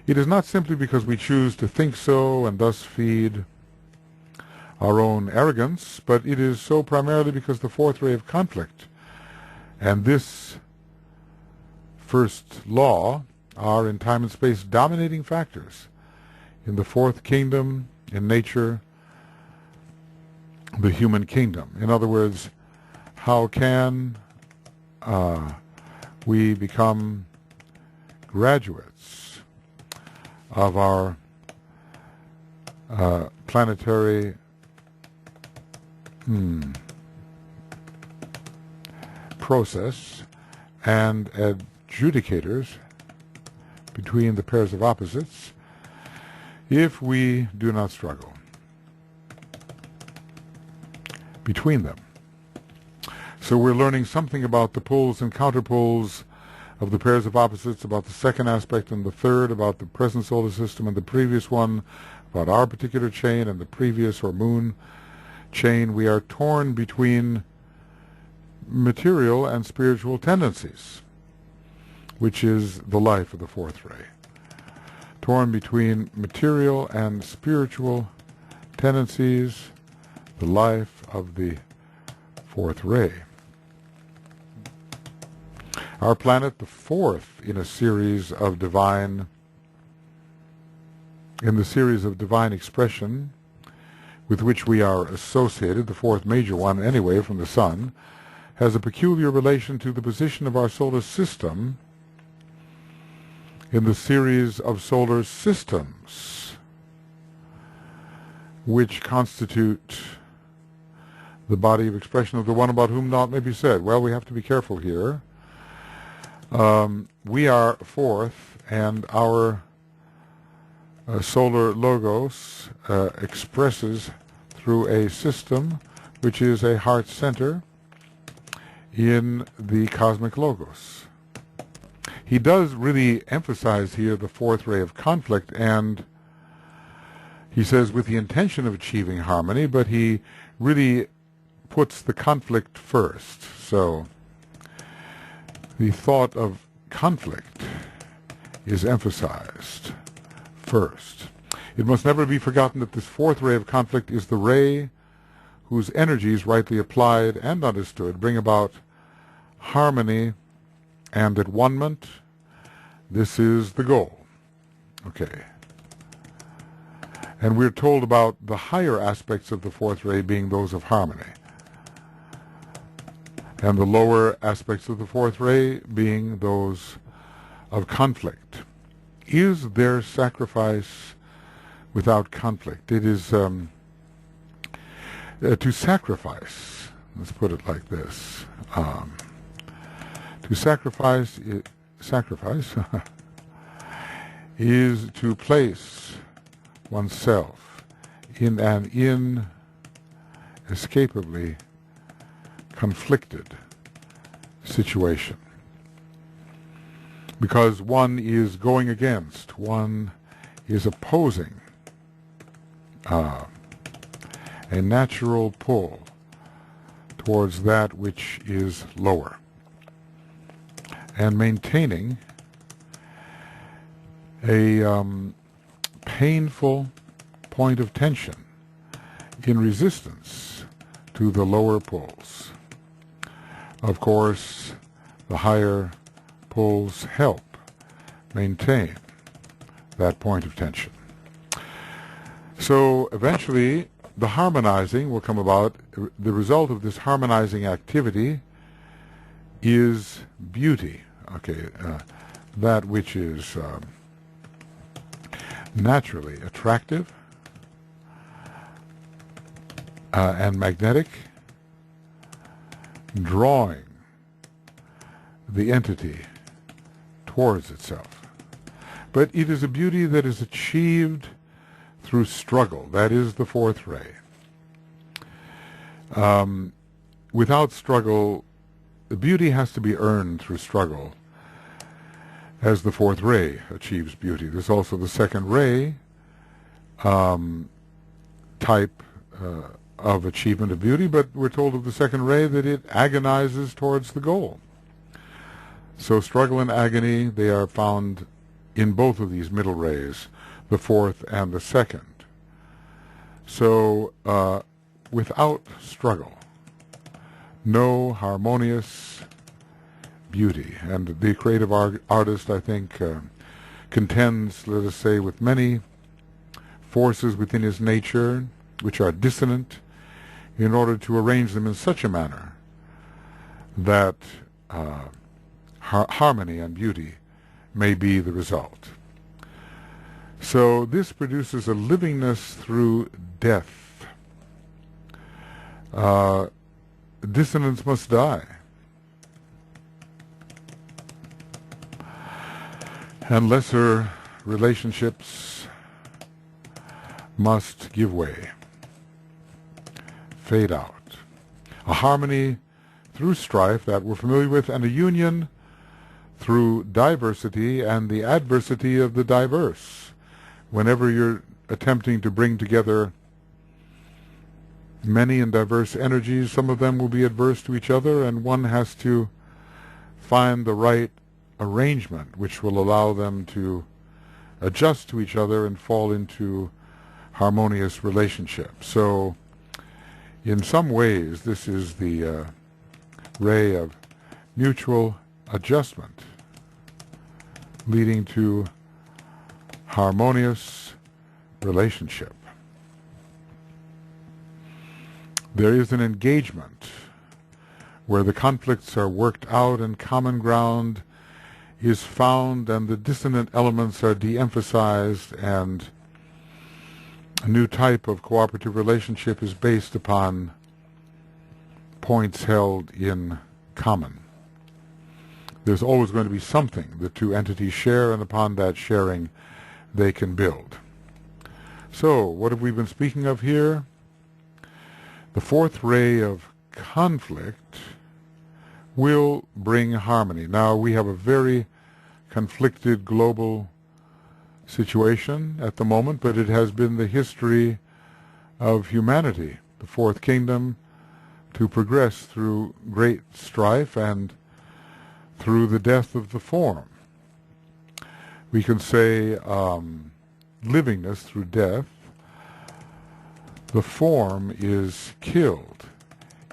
It is not simply because we choose to think so and thus feed our own arrogance, but it is so primarily because the fourth ray of conflict and this first law are in time and space dominating factors in the fourth kingdom, in nature, the human kingdom. In other words, how can we become graduates of our planetary process and adjudicators between the pairs of opposites if we do not struggle between them. So we're learning something about the poles and counterpoles of the pairs of opposites, about the second aspect and the third, about the present solar system and the previous one, about our particular chain and the previous or moon chain. We are torn between material and spiritual tendencies, which is the life of the fourth ray. Torn between material and spiritual tendencies, the life of the fourth ray. Our planet, the fourth in a series of divine, expression with which we are associated, the fourth major one anyway from the sun, has a peculiar relation to the position of our solar system in the series of solar systems which constitute the body of expression of the one about whom naught may be said. Well, we have to be careful here. We are fourth, and our solar logos expresses through a system which is a heart center in the cosmic logos. He does really emphasize here the fourth ray of conflict, and he says with the intention of achieving harmony, but he really puts the conflict first. So the thought of conflict is emphasized first. It must never be forgotten that this fourth ray of conflict is the ray whose energies, rightly applied and understood, bring about harmony and at one-ment. This is the goal. Okay. And we're told about the higher aspects of the fourth ray being those of harmony, and the lower aspects of the fourth ray being those of conflict. Is there sacrifice without conflict? It is to sacrifice, let's put it like this, to sacrifice is to place oneself in an inescapably conflicted situation. Because one is going against, one is opposing a natural pull towards that which is lower, and maintaining a painful point of tension in resistance to the lower pulls. Of course, the higher pulls help maintain that point of tension. So eventually the harmonizing will come about. The result of this harmonizing activity is beauty. Okay, that which is naturally attractive and magnetic, drawing the entity towards itself. But it is a beauty that is achieved through struggle. That is the fourth ray. Without struggle, the beauty has to be earned through struggle, as the fourth ray achieves beauty. There's also the second ray type of achievement of beauty, but we're told of the second ray that it agonizes towards the goal. So struggle and agony, they are found in both of these middle rays, the fourth and the second. So without struggle, no harmonious beauty. And the creative artist, I think, contends, let us say, with many forces within his nature which are dissonant, in order to arrange them in such a manner that harmony and beauty may be the result. So this produces a livingness through death. Dissonance must die. And lesser relationships must give way, fade out. A harmony through strife that we're familiar with, and a union through diversity and the adversity of the diverse. Whenever you're attempting to bring together many and diverse energies, some of them will be adverse to each other, and one has to find the right arrangement which will allow them to adjust to each other and fall into harmonious relationships. So in some ways this is the ray of mutual adjustment leading to harmonious relationship. There is an engagement where the conflicts are worked out and common ground is found and the dissonant elements are de-emphasized, and a new type of cooperative relationship is based upon points held in common. There's always going to be something the two entities share, and upon that sharing they can build. So, what have we been speaking of here? The fourth ray of conflict will bring harmony. Now, we have a very conflicted global situation at the moment, but it has been the history of humanity, the fourth kingdom, to progress through great strife and through the death of the form. We can say livingness through death. The form is killed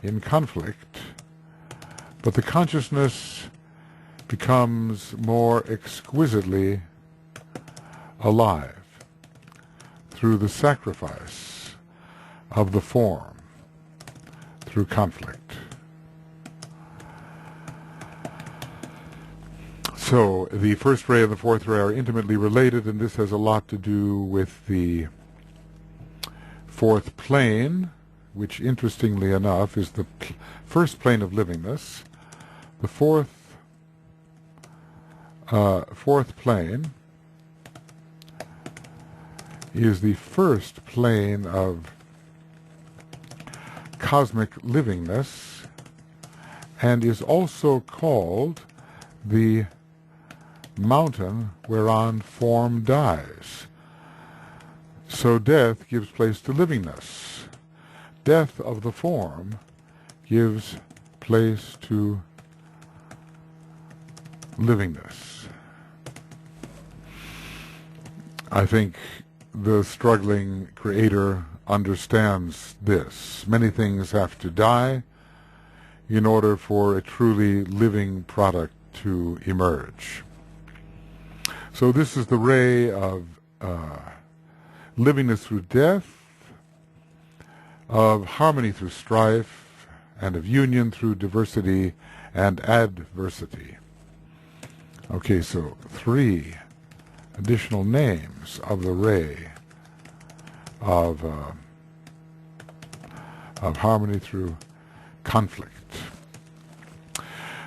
in conflict, but the consciousness becomes more exquisitely alive through the sacrifice of the form, through conflict. So the first ray and the fourth ray are intimately related, and this has a lot to do with the fourth plane, which interestingly enough is the first plane of livingness. The fourth plane is the first plane of cosmic livingness, and is also called the mountain whereon form dies. So death gives place to livingness. Death of the form gives place to livingness. I think the struggling creator understands this. Many things have to die in order for a truly living product to emerge. So this is the ray of livingness through death, of harmony through strife, and of union through diversity and adversity. Okay, so 3 additional names of the ray of harmony through conflict.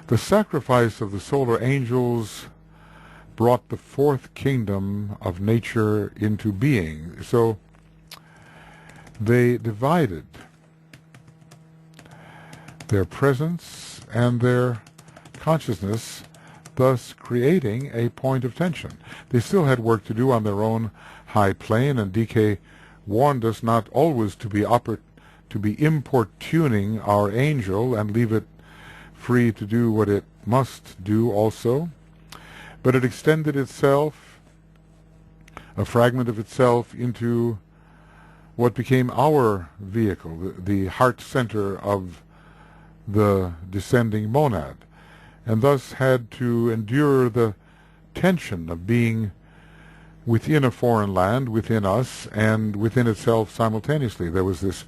The sacrifice of the solar angels brought the 4th kingdom of nature into being. So they divided their presence and their consciousness, thus creating a point of tension. They still had work to do on their own high plane, and DK warned us not always to be importuning our angel and leave it free to do what it must do also. But it extended itself, a fragment of itself, into what became our vehicle, the heart center of the descending monad, and thus had to endure the tension of being within a foreign land, within us, and within itself simultaneously. There was this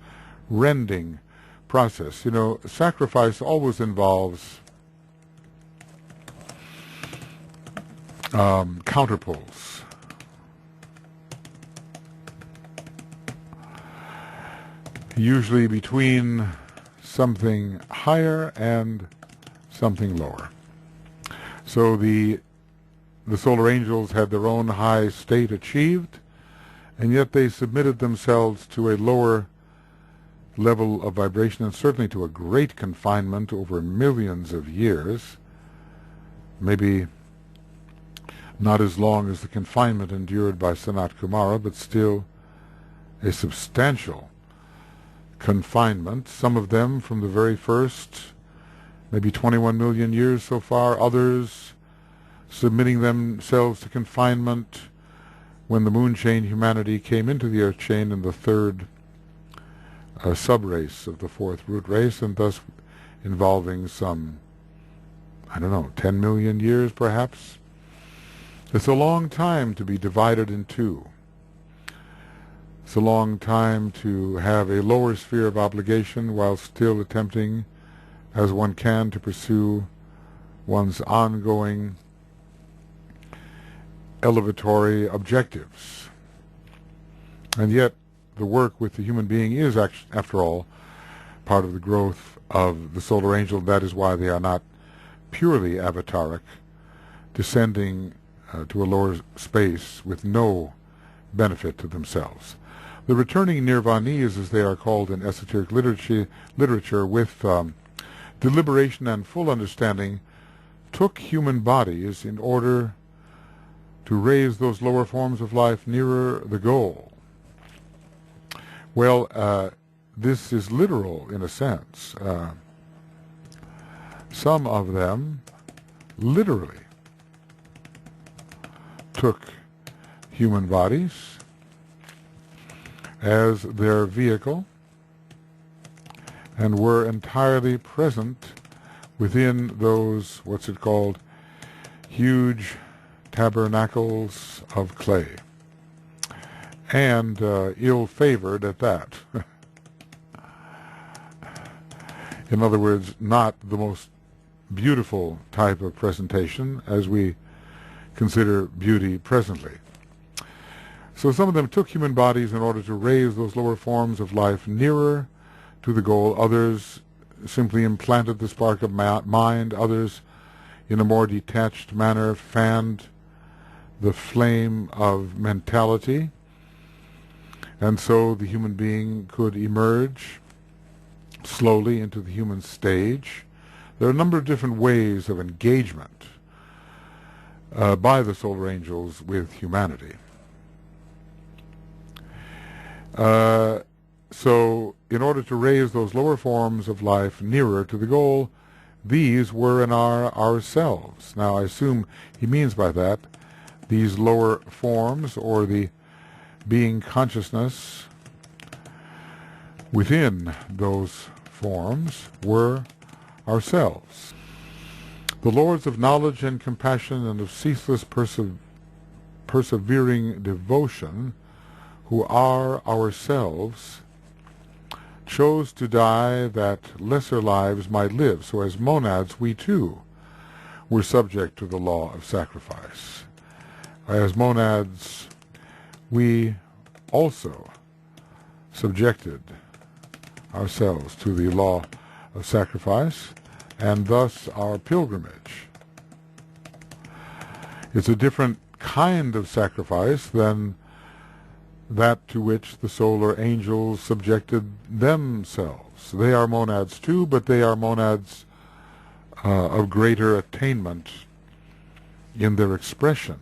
rending process. You know, sacrifice always involves counterpoles. Usually between something higher and something lower. So the solar angels had their own high state achieved, and yet they submitted themselves to a lower level of vibration, and certainly to a great confinement over millions of years, maybe not as long as the confinement endured by Sanat Kumara, but still a substantial confinement, some of them from the very first, maybe 21 million years so far, others submitting themselves to confinement when the moon chain humanity came into the earth chain in the 3rd sub-race of the 4th root race, and thus involving some, 10 million years perhaps. It's a long time to be divided in two. It's a long time to have a lower sphere of obligation while still attempting, as one can, to pursue one's ongoing elevatory objectives. And yet, the work with the human being is, after all, part of the growth of the solar angel. That is why they are not purely avataric, descending to a lower space with no benefit to themselves. The returning nirvanis, as they are called in esoteric literature, with deliberation and full understanding, took human bodies in order to raise those lower forms of life nearer the goal. Well, this is literal in a sense. Some of them literally took human bodies as their vehicle and were entirely present within those, what's it called, huge tabernacles of clay, and ill-favored at that. In other words, not the most beautiful type of presentation as we consider beauty presently. So some of them took human bodies in order to raise those lower forms of life nearer to the goal. Others simply implanted the spark of mind. Others, in a more detached manner, fanned the flame of mentality. And so the human being could emerge slowly into the human stage. There are a number of different ways of engagement by the solar angels with humanity. So, in order to raise those lower forms of life nearer to the goal, these were and are ourselves. Now, I assume he means by that these lower forms, or the being consciousness within those forms, were ourselves. The lords of knowledge and compassion and of ceaseless persevering devotion, who are ourselves, chose to die that lesser lives might live. So as monads, we too were subject to the law of sacrifice. As monads, we also subjected ourselves to the law of sacrifice, and thus our pilgrimage. It's a different kind of sacrifice than that to which the solar angels subjected themselves. They are monads too, but they are monads of greater attainment in their expression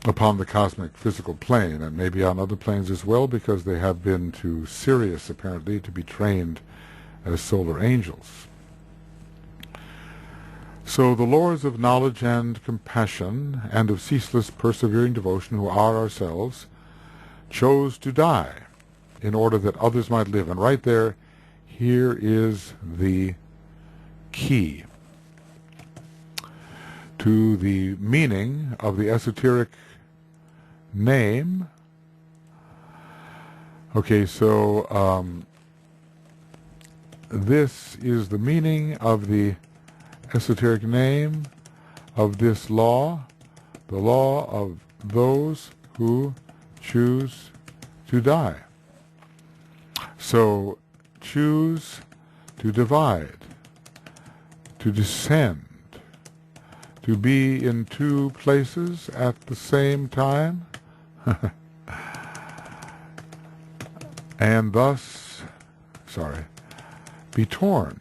upon the cosmic physical plane, and maybe on other planes as well, because they have been too serious, apparently, to be trained as solar angels. So the lords of knowledge and compassion and of ceaseless persevering devotion, who are ourselves, chose to die in order that others might live. And right there, here is the key to the meaning of the esoteric name. Okay, so this is the meaning of the esoteric name of this law, the law of those who choose to die. So, choose to divide, to descend, to be in two places at the same time, and thus, be torn.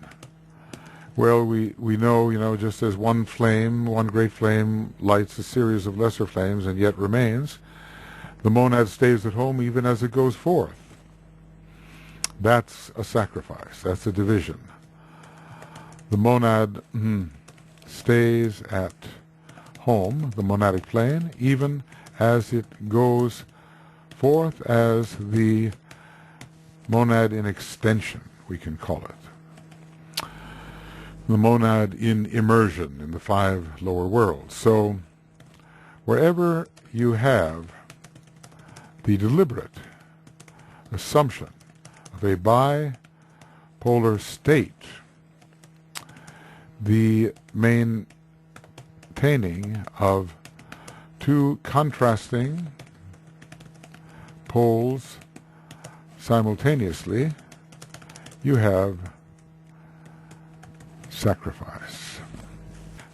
Well, we know, just as one flame, one great flame, lights a series of lesser flames and yet remains, the monad stays at home even as it goes forth. That's a sacrifice. That's a division. The monad stays at home, the monadic plane, even as it goes forth as the monad in extension, we can call it. The monad in immersion in the 5 lower worlds. So, wherever you have the deliberate assumption of a bipolar state, the maintaining of two contrasting poles simultaneously, you have sacrifice.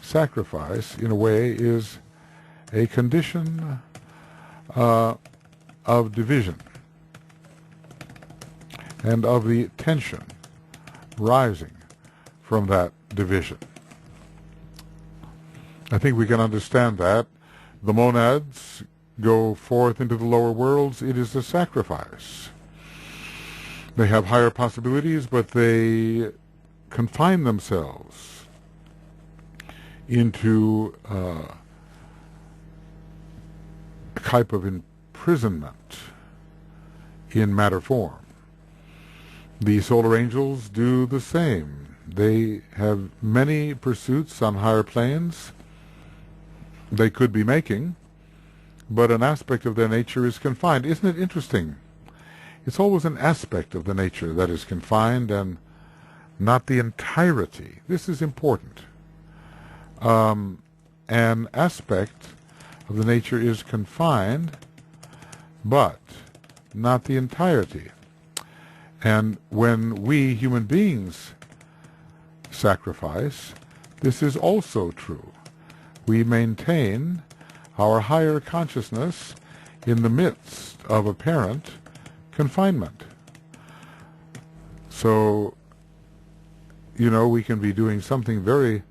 Sacrifice, in a way, is a condition of division and of the tension rising from that division. I think we can understand that. The monads go forth into the lower worlds. It is a sacrifice. They have higher possibilities, but they confine themselves into a type of imprisonment in matter form. The solar angels do the same. They have many pursuits on higher planes they could be making, but an aspect of their nature is confined. Isn't it interesting? It's always an aspect of the nature that is confined and not the entirety. This is important. An aspect of the nature is confined, but not the entirety. And when we human beings sacrifice, this is also true. We maintain our higher consciousness in the midst of apparent confinement. So, we can be doing something very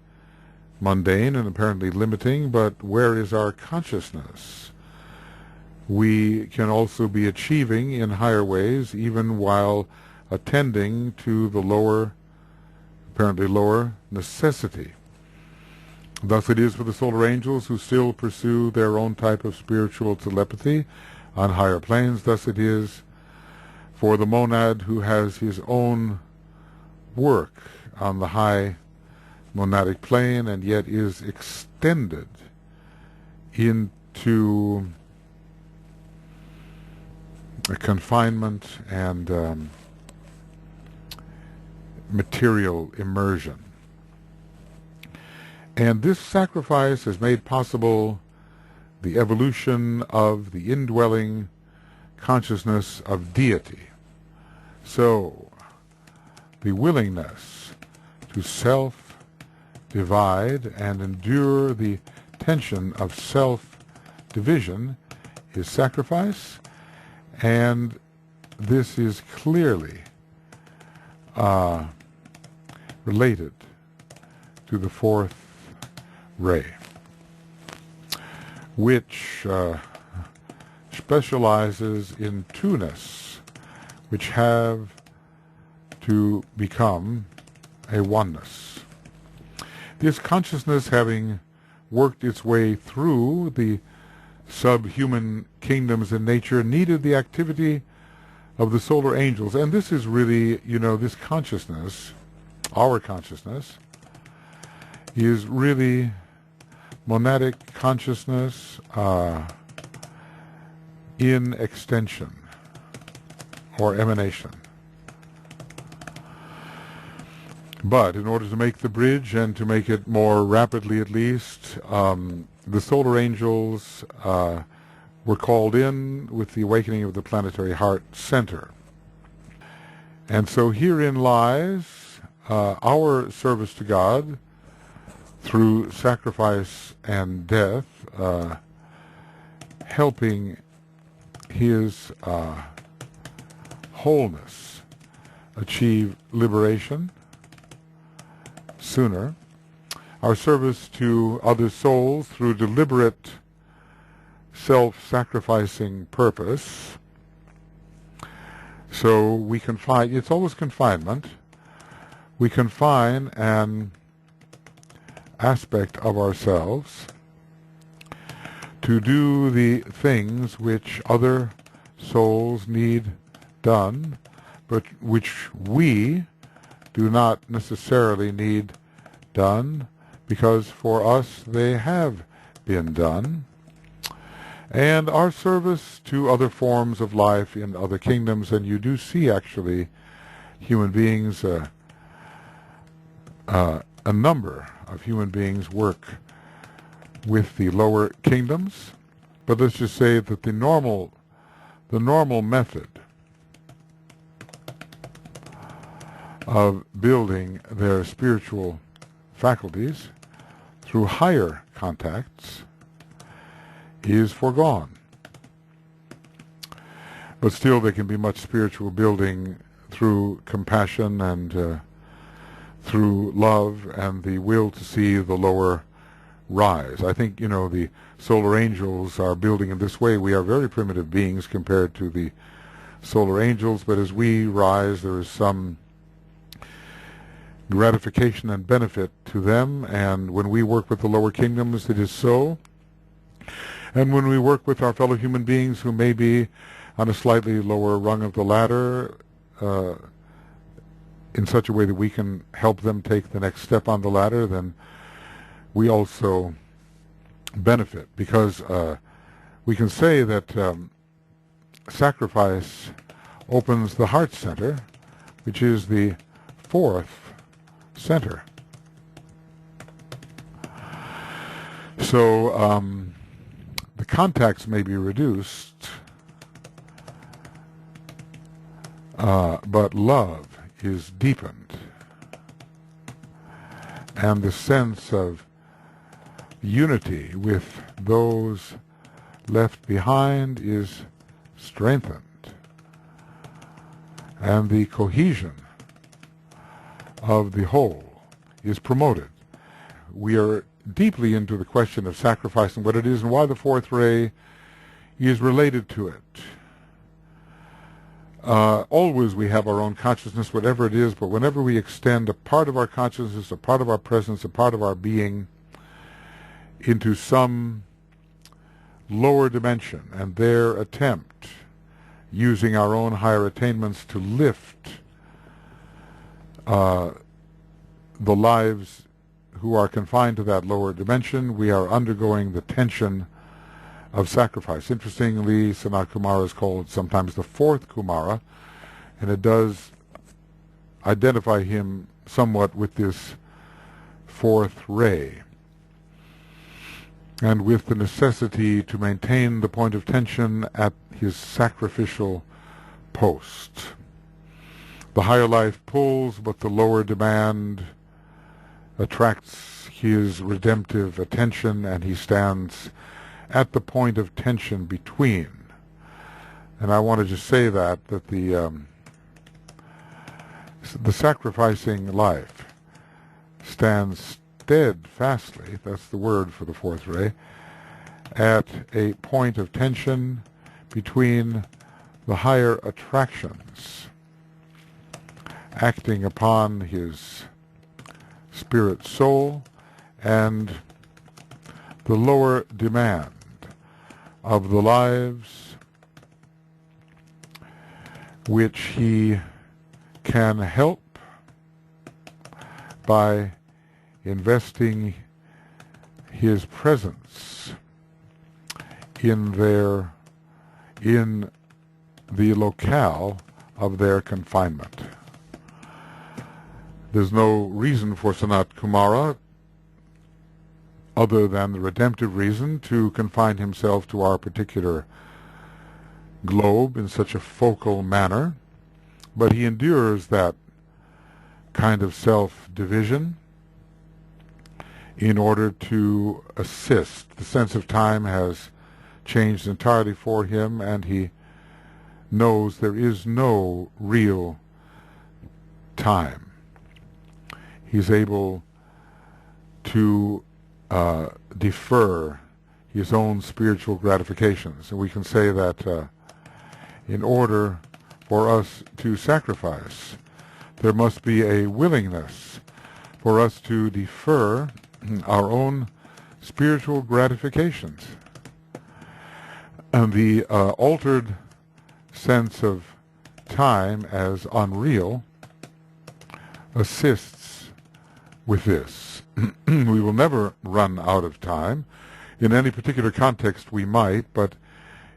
mundane and apparently limiting, but where is our consciousness? We can also be achieving in higher ways, even while attending to the lower, apparently lower, necessity. Thus it is for the solar angels who still pursue their own type of spiritual telepathy on higher planes. Thus it is for the monad who has his own work on the high monadic plane and yet is extended into a confinement and material immersion. And this sacrifice has made possible the evolution of the indwelling consciousness of deity. So, the willingness to self-divide and endure the tension of self-division is sacrifice, and this is clearly related to the fourth ray, which specializes in two-ness, which have to become a oneness. This consciousness, having worked its way through the subhuman kingdoms in nature, needed the activity of the solar angels. And this is really, this consciousness, our consciousness, is really monadic consciousness in extension or emanation. But in order to make the bridge, and to make it more rapidly at least, the solar angels were called in with the awakening of the planetary heart center. And so herein lies our service to God through sacrifice and death, helping His wholeness achieve liberation sooner. Our service to other souls through deliberate self-sacrificing purpose. So we confine, it's always confinement. We confine an aspect of ourselves to do the things which other souls need done, but which we do not necessarily need done, because for us they have been done. And our service to other forms of life in other kingdoms, and you do see actually human beings, a number of human beings work with the lower kingdoms, but let's just say that the normal method of building their spiritual faculties through higher contacts is foregone. But still there can be much spiritual building through compassion and through love and the will to see the lower rise. I think, the solar angels are building in this way. We are very primitive beings compared to the solar angels, but as we rise there is some gratification and benefit to them, and when we work with the lower kingdoms it is so. And when we work with our fellow human beings who may be on a slightly lower rung of the ladder, in such a way that we can help them take the next step on the ladder, then we also benefit, because we can say that sacrifice opens the heart center, which is the fourth center. So the contacts may be reduced, but love is deepened, and the sense of unity with those left behind is strengthened, and the cohesion of the whole is promoted. We are deeply into the question of sacrifice and what it is and why the fourth ray is related to it. Always we have our own consciousness, whatever it is, but whenever we extend a part of our consciousness, a part of our presence, a part of our being into some lower dimension, and there attempt, using our own higher attainments, to lift the lives who are confined to that lower dimension, we are undergoing the tension of sacrifice. Interestingly, Sanat Kumara is called sometimes the fourth Kumara, and it does identify him somewhat with this fourth ray, and with the necessity to maintain the point of tension at his sacrificial post. The higher life pulls, but the lower demand attracts his redemptive attention, and he stands at the point of tension between. And I want to just say that the sacrificing life stands steadfastly, that's the word for the fourth ray, at a point of tension between the higher attractions acting upon his spirit soul and the lower demand of the lives which he can help by investing his presence in the locale of their confinement. There's no reason for Sanat Kumara other than the redemptive reason to confine himself to our particular globe in such a focal manner, but he endures that kind of self-division in order to assist. The sense of time has changed entirely for him, and he knows there is no real time. He's able to defer his own spiritual gratifications. And we can say that in order for us to sacrifice, there must be a willingness for us to defer our own spiritual gratifications. And the altered sense of time as unreal assists with this. We will never run out of time. In any particular context we might, but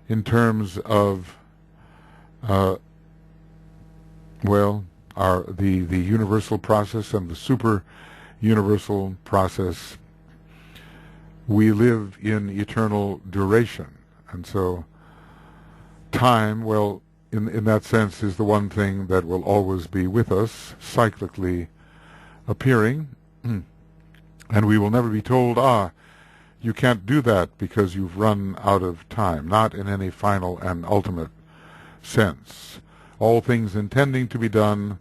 in terms of the universal process and the super universal process, we live in eternal duration. And so time, well, in that sense, is the one thing that will always be with us, cyclically appearing. And we will never be told, you can't do that because you've run out of time. Not in any final and ultimate sense. All things intending to be done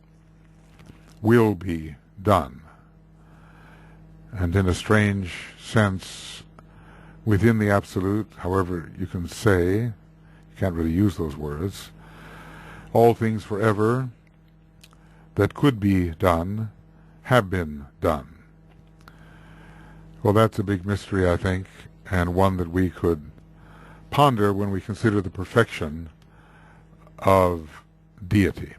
will be done. And in a strange sense, within the Absolute, however you can say, you can't really use those words, all things forever that could be done have been done. Well, that's a big mystery, I think, and one that we could ponder when we consider the perfection of deity.